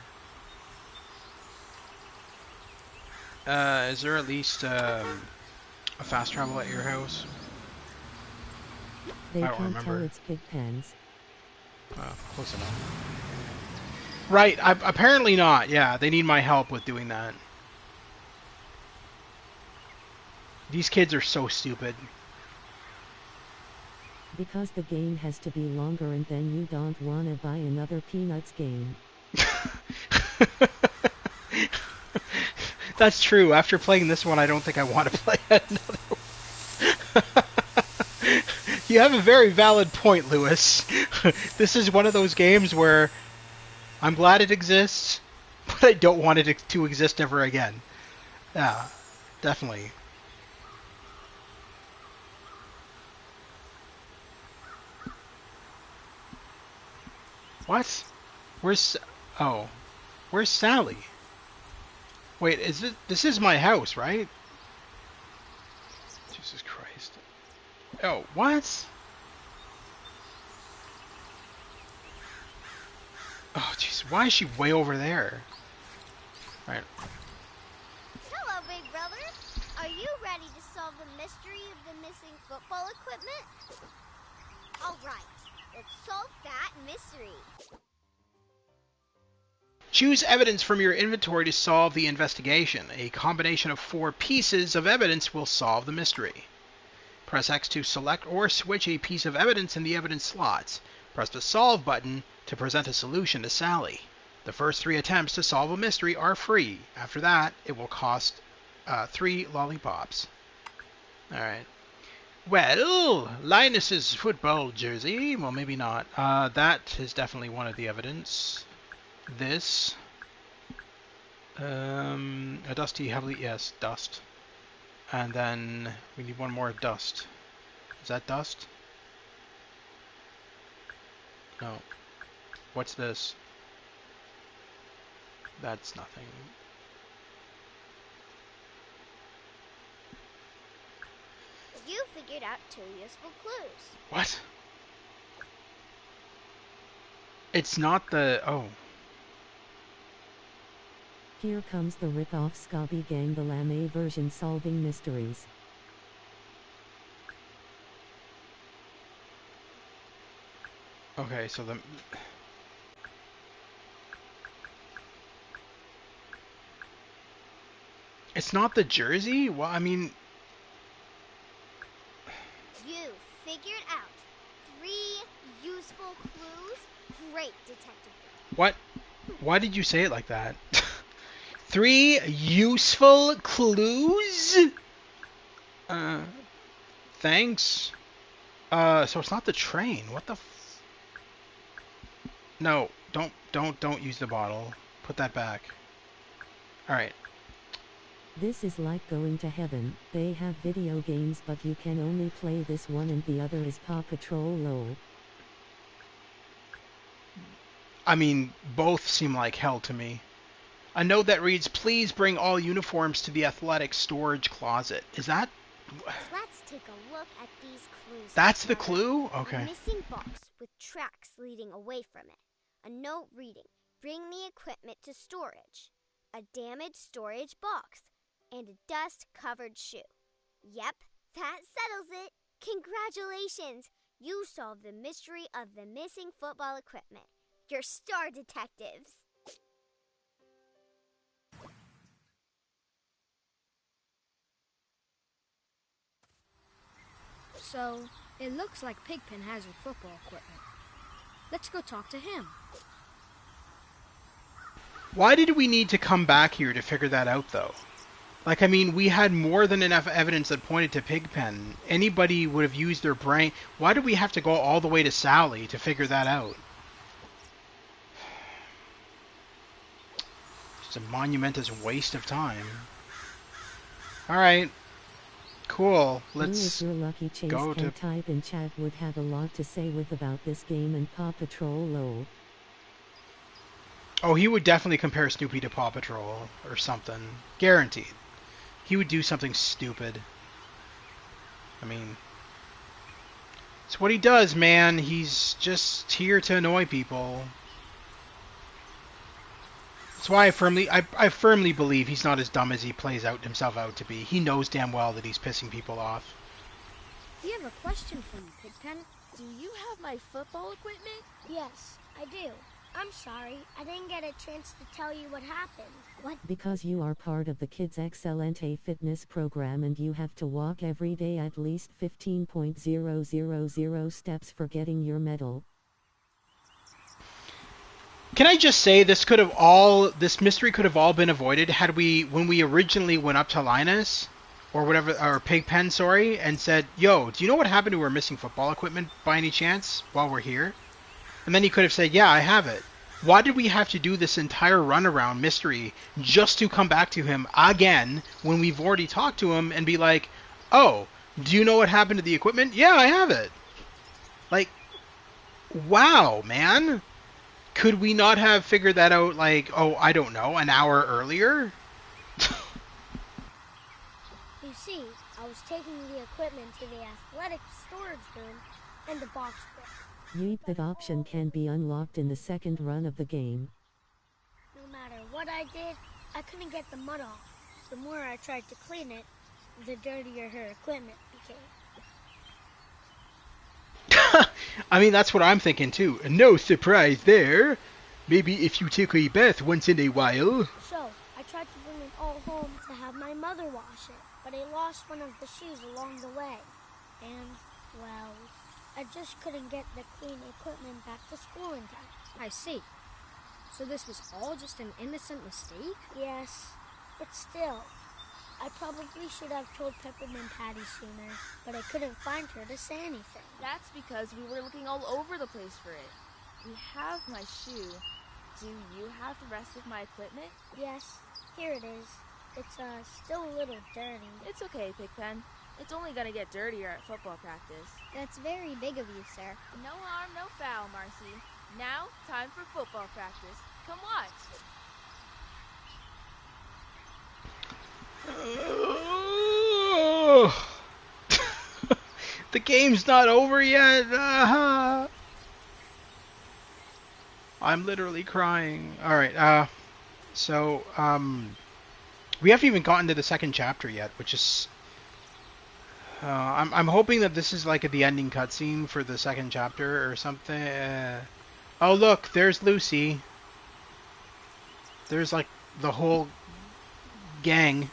Is there at least a fast travel at your house? They I don't can't remember. tell it's pig pens. Oh, close enough. Right, apparently not. Yeah, they need my help with doing that. These kids are so stupid. Because the game has to be longer and then you don't wanna buy another Peanuts game. That's true. After playing this one, I don't think I want to play another one. You have a very valid point, Lewis. This is one of those games where I'm glad it exists, but I don't want it to exist ever again. Yeah, definitely. What? Where's Sally? Wait, this is my house, right? Jesus Christ. Oh, what? Oh, jeez. Why is she way over there? Right. Hello, big brother. Are you ready to solve the mystery of the missing football equipment? All right, let's solve that mystery. Choose evidence from your inventory to solve the investigation. A combination of 4 pieces of evidence will solve the mystery. Press X to select or switch a piece of evidence in the evidence slots. Press the Solve button to present a solution to Sally. The first 3 attempts to solve a mystery are free. After that, it will cost 3 lollipops. Alright. Well, Linus's football jersey. Well, maybe not. That is definitely one of the evidence. This. A dusty, heavily... Yes, dust. And then we need one more dust. Is that dust? No. What's this? That's nothing. You figured out 2 useful clues. What? It's not the... Oh. Here comes the rip-off Scobby Gang, the Lame version solving mysteries. Okay, so the... It's not the jersey? Well, I mean... You figured out 3 useful clues? Great, Detective. What? Why did you say it like that? 3 useful clues? Thanks. So it's not the train. What the No, don't use the bottle. Put that back. Alright. This is like going to heaven. They have video games, but you can only play this one, and the other is Paw Patrol lol. I mean, both seem like hell to me. A note that reads, please bring all uniforms to the athletic storage closet. Is that... Let's take a look at these clues. That's the clue? Okay. A missing box with tracks leading away from it. A note reading, bring the equipment to storage. A damaged storage box. And a dust-covered shoe. Yep, that settles it. Congratulations! You solved the mystery of the missing football equipment. You're star detectives. So, it looks like Pigpen has your football equipment. Let's go talk to him. Why did we need to come back here to figure that out, though? Like, I mean, we had more than enough evidence that pointed to Pigpen. Anybody would have used their brain. Why did we have to go all the way to Sally to figure that out? It's a monumentous waste of time. Alright. Cool. Let's You're lucky Chase go can to... type in chat, would have a lot to say with about this game and Paw Patrol lol. Oh, he would definitely compare Snoopy to Paw Patrol or something. Guaranteed. He would do something stupid. I mean, it's what he does, man. He's just here to annoy people. That's why I firmly believe he's not as dumb as he plays out himself out to be. He knows damn well that he's pissing people off. We have a question for you, Pigpen. Do you have my football equipment? Yes, I do. I'm sorry, I didn't get a chance to tell you what happened. What? Because you are part of the Kids Excelente fitness program and you have to walk every day at least 15.000 steps for getting your medal. Can I just say this mystery could have all been avoided had when we originally went up to Linus or whatever, or Pigpen, sorry, and said, "Yo, do you know what happened to our missing football equipment by any chance while we're here?" And then he could have said, "Yeah, I have it." Why did we have to do this entire runaround mystery just to come back to him again when we've already talked to him and be like, "Oh, do you know what happened to the equipment?" "Yeah, I have it." Like, wow, man. Could we not have figured that out, like, oh, I don't know, an hour earlier? You see, a was taking the equipment to the athletic storage room, and the box broke. Yeep, that option can be unlocked in the second run of the game. No matter what I did, I couldn't get the mud off. The more I tried to clean it, the dirtier her equipment became. I mean, that's what I'm thinking too. No surprise there. Maybe if you take a bath once in a while. So, I tried to bring it all home to have my mother wash it, but I lost one of the shoes along the way. And, well, I just couldn't get the clean equipment back to school in time. I see. So this was all just an innocent mistake? Yes, but still, I probably should have told Peppermint Patty sooner, but I couldn't find her to say anything. That's because we were looking all over the place for it. We have my shoe. Do you have the rest of my equipment? Yes, here it is. It's still a little dirty. It's okay, Pigpen. It's only gonna get dirtier at football practice. That's very big of you, sir. No harm, no foul, Marcy. Now, time for football practice. Come watch. The game's not over yet. I'm literally crying. All right. So we haven't even gotten to the second chapter yet, which is. I'm hoping that this is like the ending cutscene for the second chapter or something. Oh look, there's Lucy. There's like the whole gang.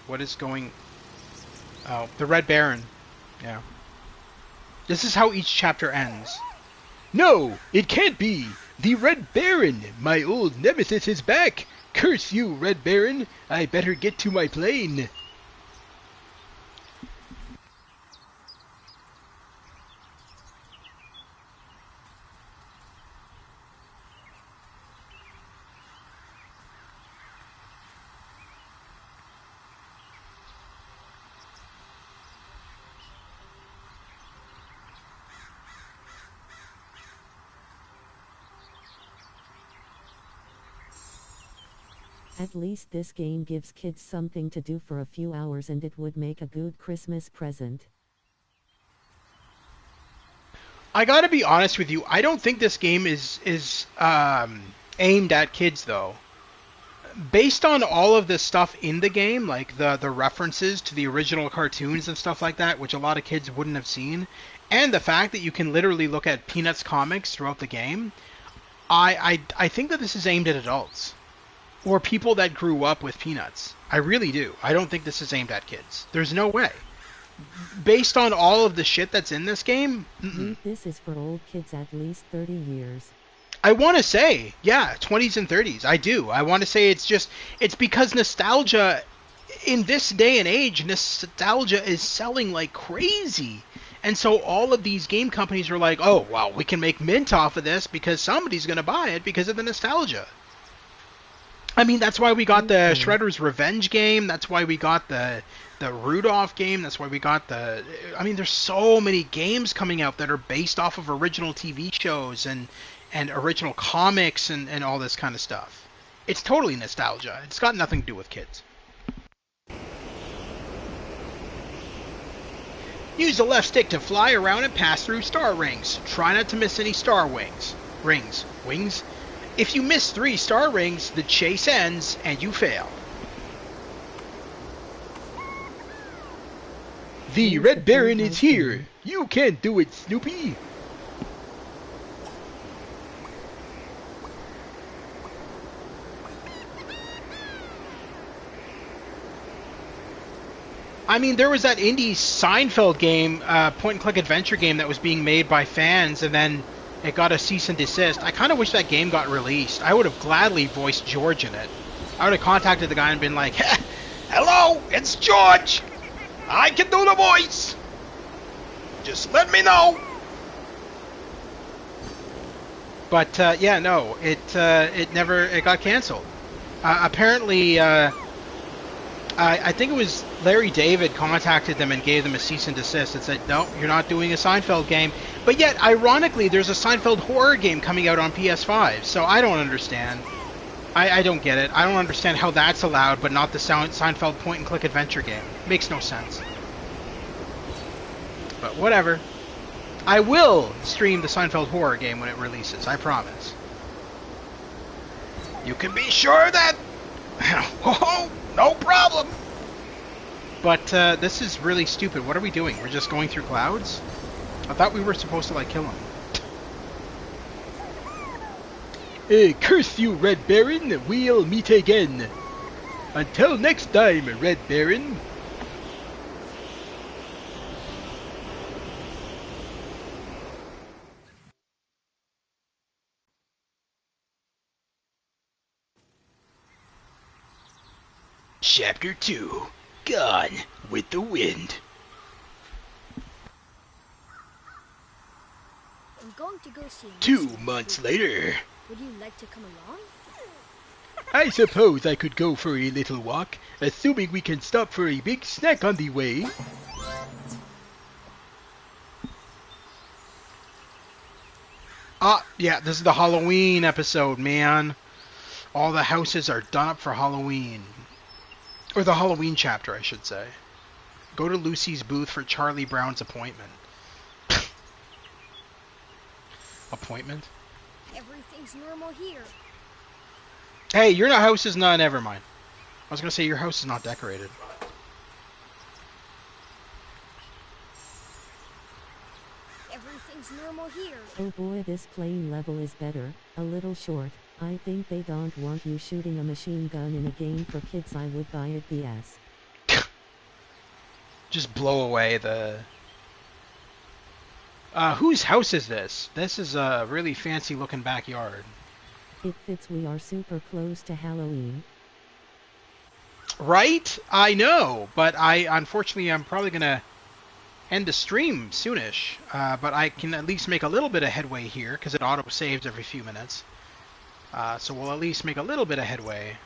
What is going... Oh, the Red Baron. Yeah. This is how each chapter ends. No, it can't be. The Red Baron, my old nemesis, is back. Curse you, Red Baron. I better get to my plane. At least this game gives kids something to do for a few hours, and it would make a good Christmas present. I gotta be honest with you, I don't think this game is aimed at kids, though. Based on all of the stuff in the game, like the references to the original cartoons and stuff like that, which a lot of kids wouldn't have seen, and the fact that you can literally look at Peanuts comics throughout the game, I think that this is aimed at adults. Or people that grew up with Peanuts. I really do. I don't think this is aimed at kids. There's no way. Based on all of the shit that's in this game, This is for old kids at least 30 years. I want to say, yeah, 20s and 30s. I do. I want to say it's because nostalgia, in this day and age, nostalgia is selling like crazy. And so all of these game companies are like, oh, well, we can make mint off of this because somebody's going to buy it because of the nostalgia. I mean, that's why we got the Shredder's Revenge game. That's why we got the Rudolph game. That's why we got the... I mean, there's so many games coming out that are based off of original TV shows and original comics and all this kind of stuff. It's totally nostalgia. It's got nothing to do with kids. Use the left stick to fly around and pass through star rings. Try not to miss any star wings. Wings? If you miss 3 star rings, the chase ends and you fail. The Red Baron is here. You can't do it, Snoopy. I mean, there was that indie Seinfeld game, point-and-click adventure game that was being made by fans, and then it got a cease and desist. I kind of wish that game got released. I would have gladly voiced George in it. I would have contacted the guy and been like, hello, it's George. I can do the voice. Just let me know. But, yeah, no, it got canceled. Apparently, I think it was Larry David contacted them and gave them a cease and desist and said, no, you're not doing a Seinfeld game. But yet, ironically, there's a Seinfeld horror game coming out on PS5, so I don't understand. I don't get it. I don't understand how that's allowed, but not the Seinfeld point-and-click adventure game. Makes no sense. But whatever. I will stream the Seinfeld horror game when it releases, I promise. You can be sure that... Oh, no problem! But this is really stupid. What are we doing? We're just going through clouds? I thought we were supposed to, like, kill him. Curse you, Red Baron! We'll meet again! Until next time, Red Baron! Chapter 2. Gone with the Wind. I'm going to go see 2 months later. Would you like to come along? I suppose I could go for a little walk, assuming we can stop for a big snack on the way. Ah, yeah, this is the Halloween episode, man. All the houses are done up for Halloween. Or the Halloween chapter, I should say. Go to Lucy's booth for Charlie Brown's appointment. Appointment? Everything's normal here. Hey, your house is not... Never mind. I was going to say your house is not decorated. Everything's normal here. Oh boy, this playing level is better. A little short. I think they don't want you shooting a machine gun in a game for kids. I would buy it BS. Just blow away the... whose house is this? This is a really fancy looking backyard. It fits, we are super close to Halloween. Right? I know, but unfortunately I'm probably gonna end the stream soonish. But I can at least make a little bit of headway here, because it auto-saves every few minutes. So we'll at least make a little bit of headway.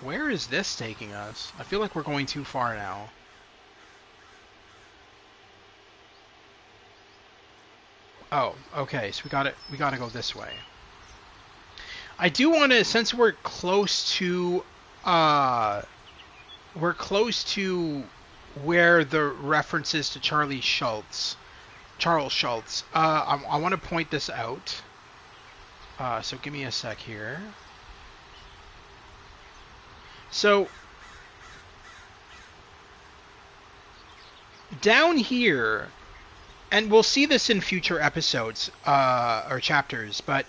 Where is this taking us? I feel like we're going too far now. Oh, okay, so we gotta go this way. I do want to, since we're close to where the references to Charles Schultz, I want to point this out. So give me a sec here. So down here, and we'll see this in future episodes or chapters, but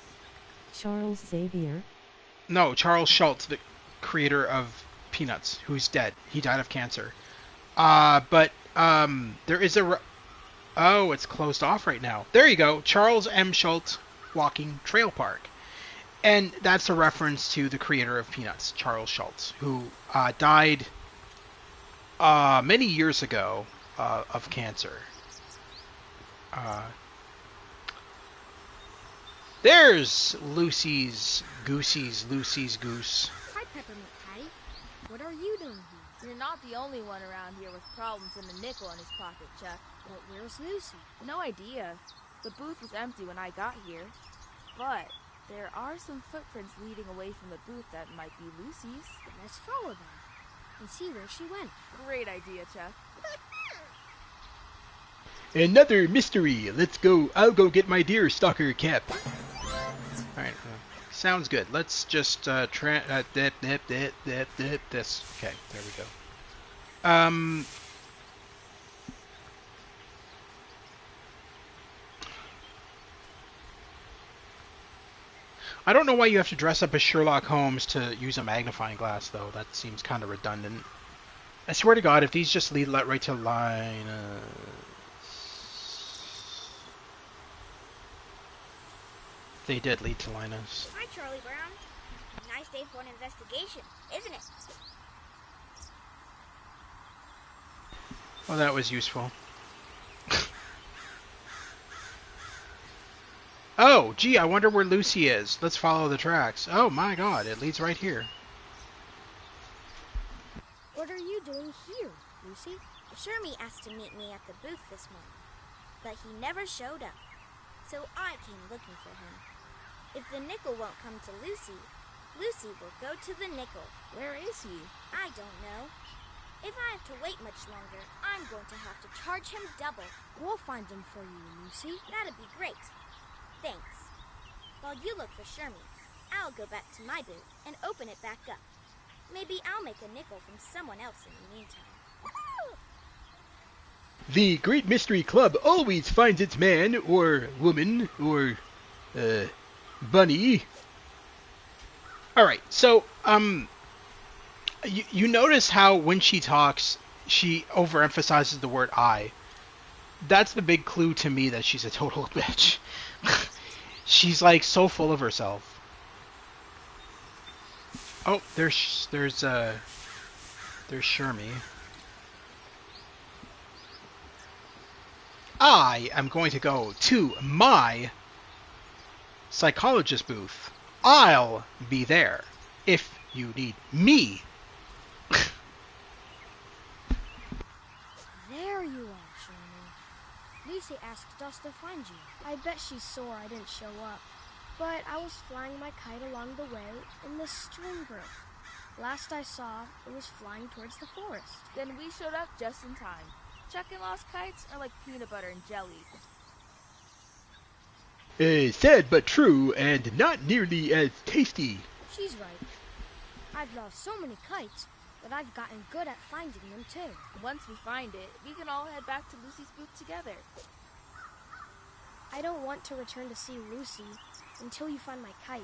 Charles Xavier? No, Charles Schultz, the creator of Peanuts, who's dead. He died of cancer. But there is a... Oh, it's closed off right now. There you go. Charles M. Schultz Walking Trail Park. And that's a reference to the creator of Peanuts, Charles Schultz, who died many years ago of cancer. There's Lucy's goose. Hi, Peppermint Patty. What are you doing here? You're not the only one around here with problems and a nickel in his pocket, Chuck. But where's Lucy? No idea. The booth was empty when I got here. But there are some footprints leading away from the booth that might be Lucy's. Let's follow them and see where she went. Great idea, Chuck. Another mystery. Let's go. I'll go get my deer stalker cap. Alright. Sounds good. Let's just this. Okay, there we go. I don't know why you have to dress up as Sherlock Holmes to use a magnifying glass, though. That seems kind of redundant. I swear to God, if these just lead right to Linus... They did lead to Linus. Hi, Charlie Brown. Nice day for an investigation, isn't it? Well, that was useful. Oh, gee, I wonder where Lucy is. Let's follow the tracks. Oh my God, it leads right here. What are you doing here, Lucy? Shermie asked to meet me at the booth this morning, but he never showed up, so I came looking for him. If the nickel won't come to Lucy, Lucy will go to the nickel. Where is he? I don't know. If I have to wait much longer, I'm going to have to charge him double. We'll find him for you, Lucy. That'd be great. Thanks. While you look for Shermie, I'll go back to my booth and open it back up. Maybe I'll make a nickel from someone else in the meantime. The Great Mystery Club always finds its man, or woman, or, bunny. Alright, so, you notice how when she talks, she overemphasizes the word I. That's the big clue to me that she's a total bitch. She's, like, so full of herself. Oh, there's Shermie. I am going to go to my psychologist booth. I'll be there if you need me. There you are, Shermie. Lucy asked us to find you. I bet she's sore I didn't show up. But I was flying my kite along the way and the string broke. Last I saw, it was flying towards the forest. Then we showed up just in time. Chuck and lost kites are like peanut butter and jelly. Sad but true, and not nearly as tasty. She's right. I've lost so many kites that I've gotten good at finding them too. Once we find it, we can all head back to Lucy's booth together. I don't want to return to see Lucy until you find my kite.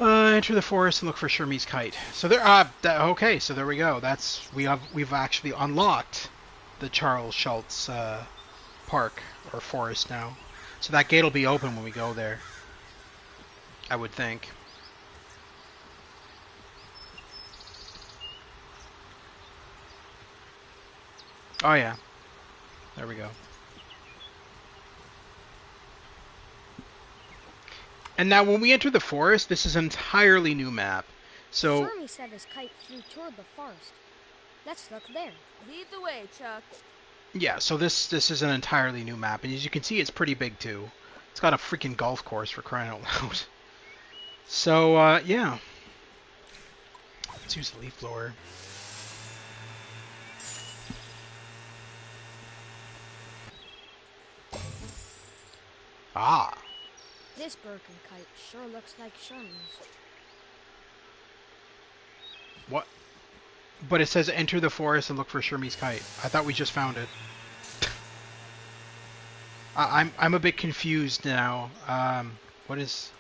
Enter the forest and look for Shermie's kite. So there, okay, so there we go. We've actually unlocked the Charles Schultz park or forest now. So that gate will be open when we go there, I would think. Oh yeah, there we go. And now when we enter the forest, this is an entirely new map. So Shermie said his kite flew toward the forest. Let's look there. Lead the way, Chuck. yeah, so this is an entirely new map, and as you can see, it's pretty big too. It's got a freaking golf course, for crying out loud. So yeah, let's use the leaf blower. Ah. This broken kite sure looks like Shermie's. What? But it says enter the forest and look for Shermie's kite. I thought we just found it. I'm a bit confused now. What is...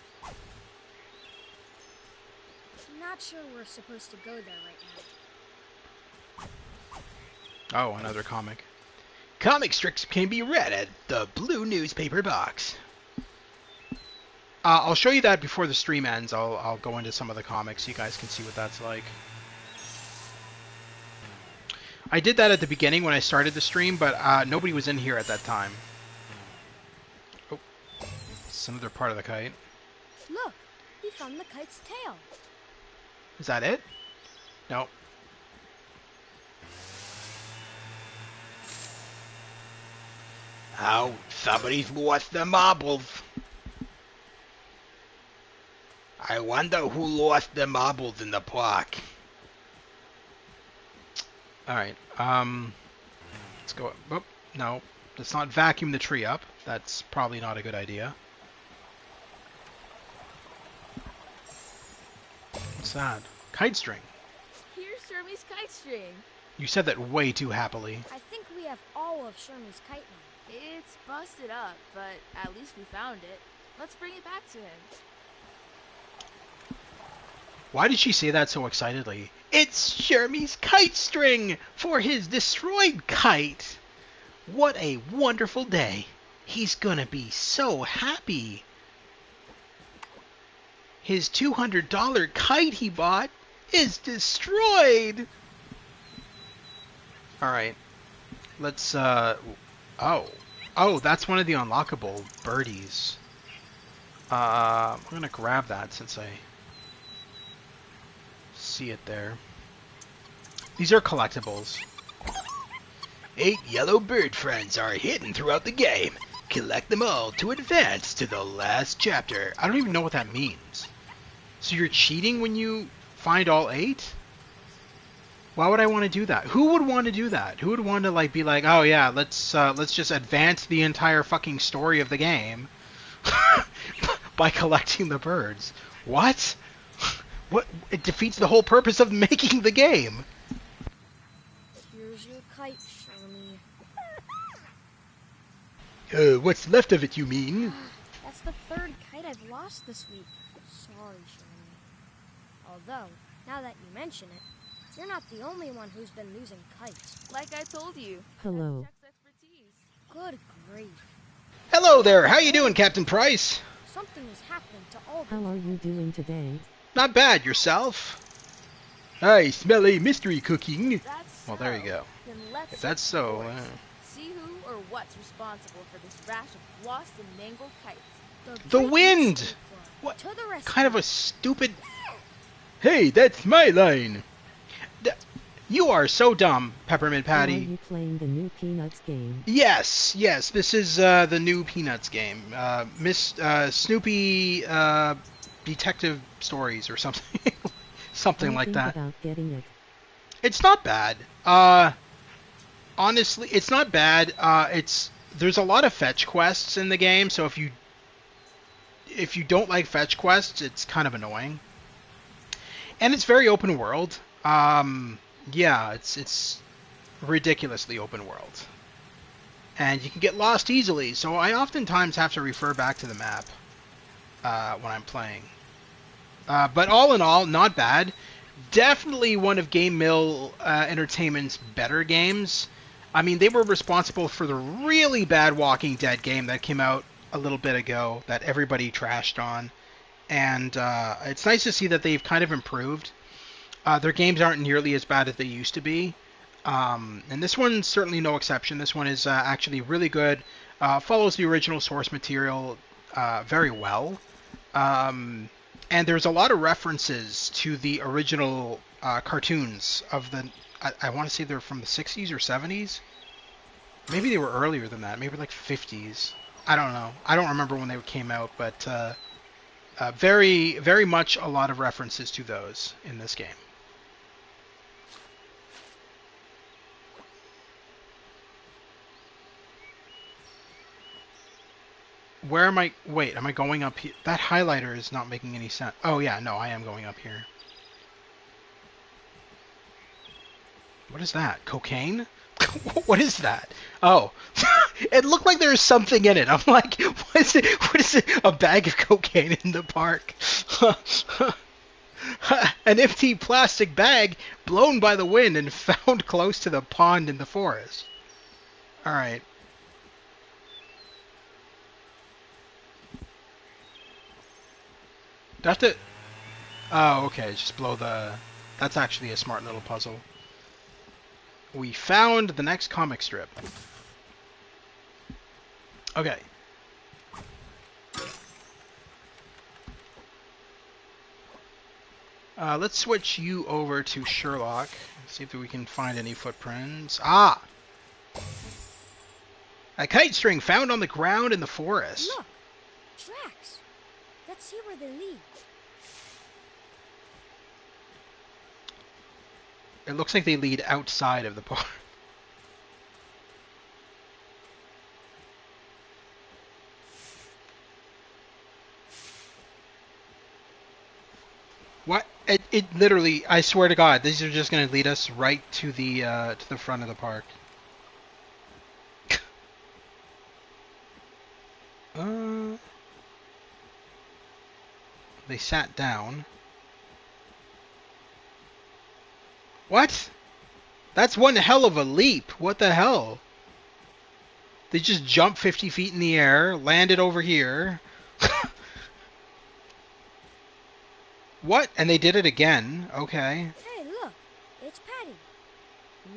Not sure we're supposed to go there right now. Oh, another comic. Comic strips can be read at the blue newspaper box. I'll show you that before the stream ends. I'll go into some of the comics so you guys can see what that's like. I did that at the beginning when I started the stream, but nobody was in here at that time. Oh, it's another part of the kite. Look, we found the kite's tail. Is that it? No. Oh, somebody's lost the marbles. I wonder who lost the marbles in the park. Alright, let's go. Oh, no, let's not vacuum the tree up. That's probably not a good idea. What's that? Kite string. Here's Shermie's kite string. You said that way too happily. I think we have all of Shermie's kite now. It's busted up, but at least we found it. Let's bring it back to him. Why did she say that so excitedly? It's Shermie's kite string for his destroyed kite. What a wonderful day. He's gonna be so happy. His $200 kite he bought is destroyed. Alright. Let's, Oh, that's one of the unlockable birdies. I'm gonna grab that since I see it there. These are collectibles. 8 yellow bird friends are hidden throughout the game. Collect them all to advance to the last chapter. I don't even know what that means. So you're cheating when you find all 8? Why would I want to do that? Who would want to do that? Who would want to like be like, oh yeah, let's just advance the entire fucking story of the game by collecting the birds? What? What? It defeats the whole purpose of making the game. Here's your kite, Shirley. What's left of it, you mean? That's the 3rd kite I've lost this week. Sorry, Shirley. Although, now that you mention it, you're not the only one who's been losing kites. Like I told you. Hello. That's Chuck's expertise. Good grief. Hello there. How you doing, Captain Price? Something is happening to all How are these. you doing today? Not bad. Yourself? I smell a mystery cooking. That's Well, there you so. go. Then let's If that's search so, the forest. See who or what's responsible for this rash of lost and mangled kites. The Great wind! Mystery Club. What To the rescue. kind of a stupid... Hey, that's my line. You are so dumb, Peppermint Or are Patty. you playing the new Peanuts game? Yes, this is the new Peanuts game. Miss Snoopy Detective Stories or something. Something like that. About getting it. It's not bad. Honestly, it's not bad. There's a lot of fetch quests in the game, so if you don't like fetch quests, it's kind of annoying. And it's very open world. Yeah, it's ridiculously open world. And you can get lost easily, so I oftentimes have to refer back to the map when I'm playing. But all in all, not bad. Definitely one of GameMill Entertainment's better games. I mean, they were responsible for the really bad Walking Dead game that came out a little bit ago that everybody trashed on. And it's nice to see that they've kind of improved. Their games aren't nearly as bad as they used to be. And this one's certainly no exception. This one is actually really good. Follows the original source material very well. And there's a lot of references to the original cartoons of the... I want to say they're from the 60s or 70s. Maybe they were earlier than that. Maybe like 50s. I don't know. I don't remember when they came out, but very, very much a lot of references to those in this game. Where am I? Wait, am I going up here? That highlighter is not making any sense. Oh yeah, no, I am going up here. What is that? Cocaine? What is that? Oh, it looked like there was something in it. I'm like, what is it? What is it? A bag of cocaine in the park? An empty plastic bag blown by the wind and found close to the pond in the forest. All right. Do I have to... Oh, okay. Just blow the... That's actually a smart little puzzle. We found the next comic strip. Okay. Let's switch you over to Sherlock. See if we can find any footprints. Ah! A kite string found on the ground in the forest. Look! Tracks! Let's see where they lead. It looks like they lead outside of the park. What? It literally, I swear to God, these are just going to lead us right to the front of the park. They sat down. What? That's one hell of a leap. What the hell? They just jumped 50 feet in the air, landed over here. What? And they did it again. Okay. Hey, look! It's Patty.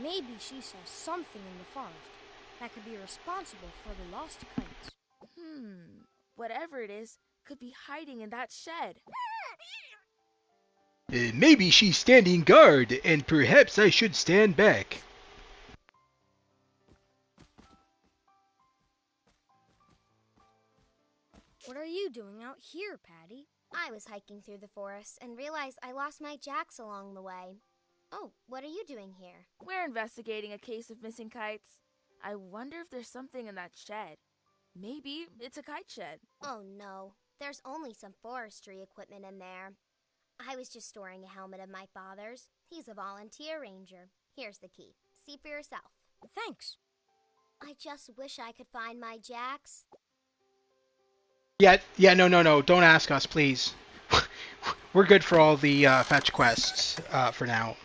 Maybe she saw something in the forest that could be responsible for the lost kites. Whatever it is could be hiding in that shed. Maybe she's standing guard, and perhaps I should stand back. What are you doing out here, Patty? I was hiking through the forest and realized I lost my jacks along the way. Oh, what are you doing here? We're investigating a case of missing kites. I wonder if there's something in that shed. Maybe it's a kite shed. Oh no, there's only some forestry equipment in there. I was just storing a helmet of my father's. He's a volunteer ranger. Here's the key. See for yourself. Thanks. I just wish I could find my jacks. Yeah, no. Don't ask us, please. We're good for all the fetch quests for now.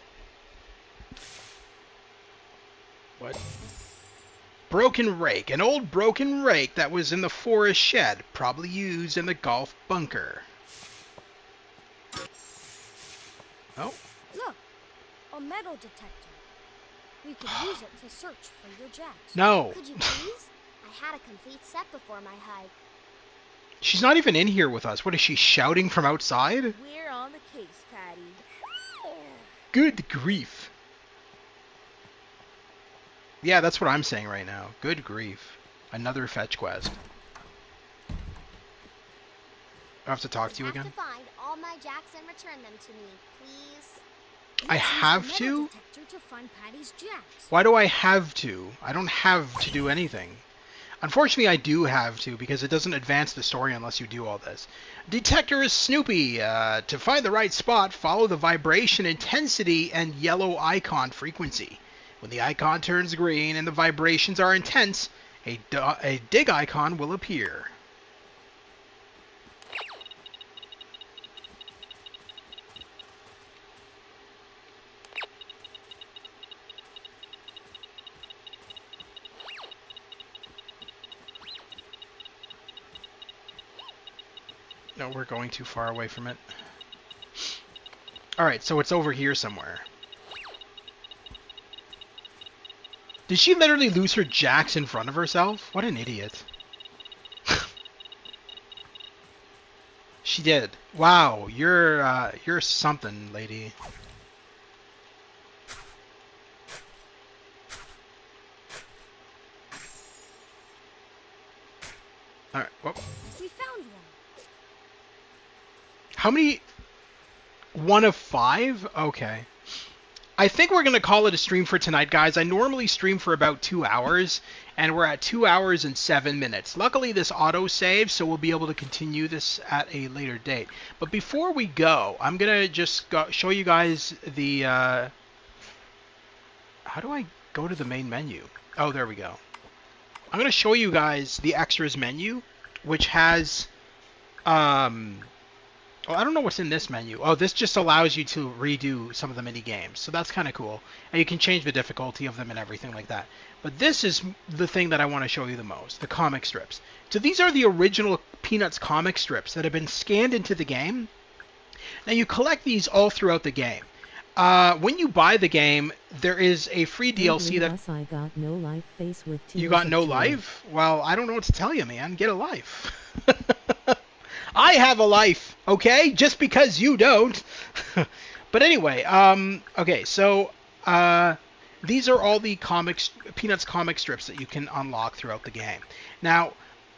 What? Broken rake. An old broken rake that was in the forest shed, probably used in the golf bunker. Oh. Look, a metal detector. We could use it to search for your jacks. No. Could you please? I had a complete set before my hike. She's not even in here with us. What is she shouting from outside? We're on the case, Patty. Good grief. Yeah, that's what I'm saying right now. Good grief. Another fetch quest. I have to talk to you again. I have to find all my jacks and return them to me, please. I have to? To find Patty's jacks. Why do I have to? I don't have to do anything. Unfortunately, I do have to, because it doesn't advance the story unless you do all this. Detector is Snoopy. To find the right spot, follow the vibration intensity and yellow icon frequency. When the icon turns green and the vibrations are intense, a dig icon will appear. No, we're going too far away from it. Alright, so it's over here somewhere. Did she literally lose her jacks in front of herself? What an idiot. She did. Wow, you're something, lady. Alright, well. We found one. How many? 1 of 5? Okay. I think we're going to call it a stream for tonight, guys. I normally stream for about 2 hours, and we're at 2 hours and 7 minutes. Luckily, this auto-saves, so we'll be able to continue this at a later date. But before we go, I'm going to just show you guys the... How do I go to the main menu? Oh, there we go. I'm going to show you guys the extras menu, which has... Oh, I don't know what's in this menu. Oh, this just allows you to redo some of the mini games, so that's kind of cool. And you can change the difficulty of them and everything like that. But this is the thing that I want to show you the most, the comic strips. So these are the original Peanuts comic strips that have been scanned into the game. Now you collect these all throughout the game. When you buy the game, there is a free DLC that... I got no life face with you got no life? Well, I don't know what to tell you, man. Get a life. I have a life, okay? Just because you don't. But anyway, okay, so these are all the Peanuts comic strips that you can unlock throughout the game. Now,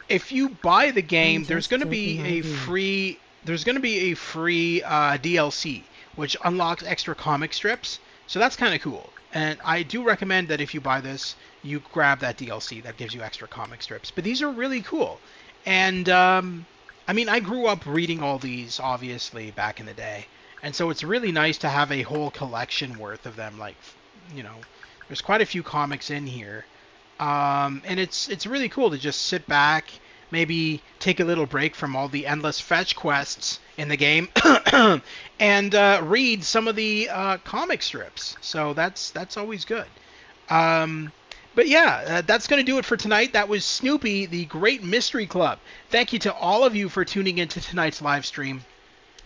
if you buy the game, there's going to be a free DLC which unlocks extra comic strips. So that's kind of cool. And I do recommend that if you buy this, you grab that DLC that gives you extra comic strips. But these are really cool. And I mean, I grew up reading all these, obviously, back in the day. And so it's really nice to have a whole collection worth of them. Like, you know, there's quite a few comics in here. And it's really cool to just sit back, maybe take a little break from all the endless fetch quests in the game, and read some of the comic strips. So that's always good. But yeah, that's going to do it for tonight. That was Snoopy, the Great Mystery Club. Thank you to all of you for tuning into tonight's live stream,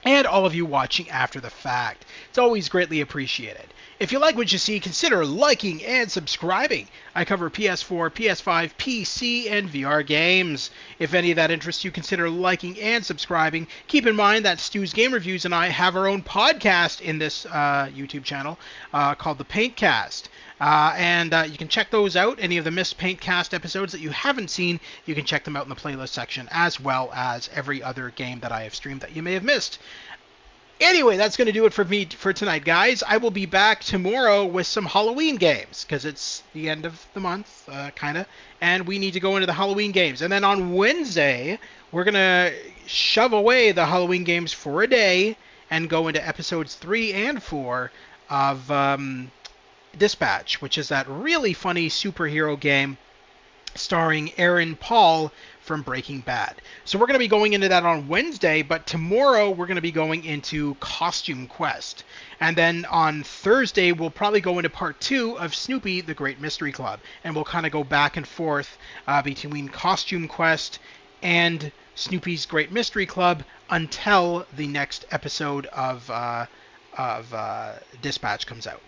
and all of you watching after the fact. It's always greatly appreciated. If you like what you see, consider liking and subscribing. I cover PS4, PS5, PC, and VR games. If any of that interests you, consider liking and subscribing. Keep in mind that Stu's Game Reviews and I have our own podcast in this YouTube channel called The Paintcast. And you can check those out. Any of the Missed Paintcast episodes that you haven't seen, you can check them out in the playlist section, as well as every other game that I have streamed that you may have missed. Anyway, that's going to do it for me for tonight, guys. I will be back tomorrow with some Halloween games, because it's the end of the month, kind of, and we need to go into the Halloween games. And then on Wednesday, we're going to shove away the Halloween games for a day and go into episodes 3 and 4 of Dispatch, which is that really funny superhero game starring Aaron Paul from Breaking Bad. So we're going to be going into that on Wednesday, but tomorrow we're going to be going into Costume Quest. And then on Thursday, we'll probably go into part 2 of Snoopy, the Great Mystery Club. And we'll kind of go back and forth between Costume Quest and Snoopy's Great Mystery Club until the next episode of Dispatch comes out.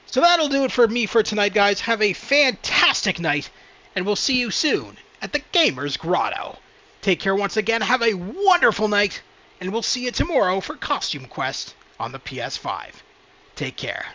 So that'll do it for me for tonight, guys. Have a fantastic night, and we'll see you soon at the Gamer's Grotto. Take care once again, have a wonderful night, and we'll see you tomorrow for Costume Quest on the PS5. Take care.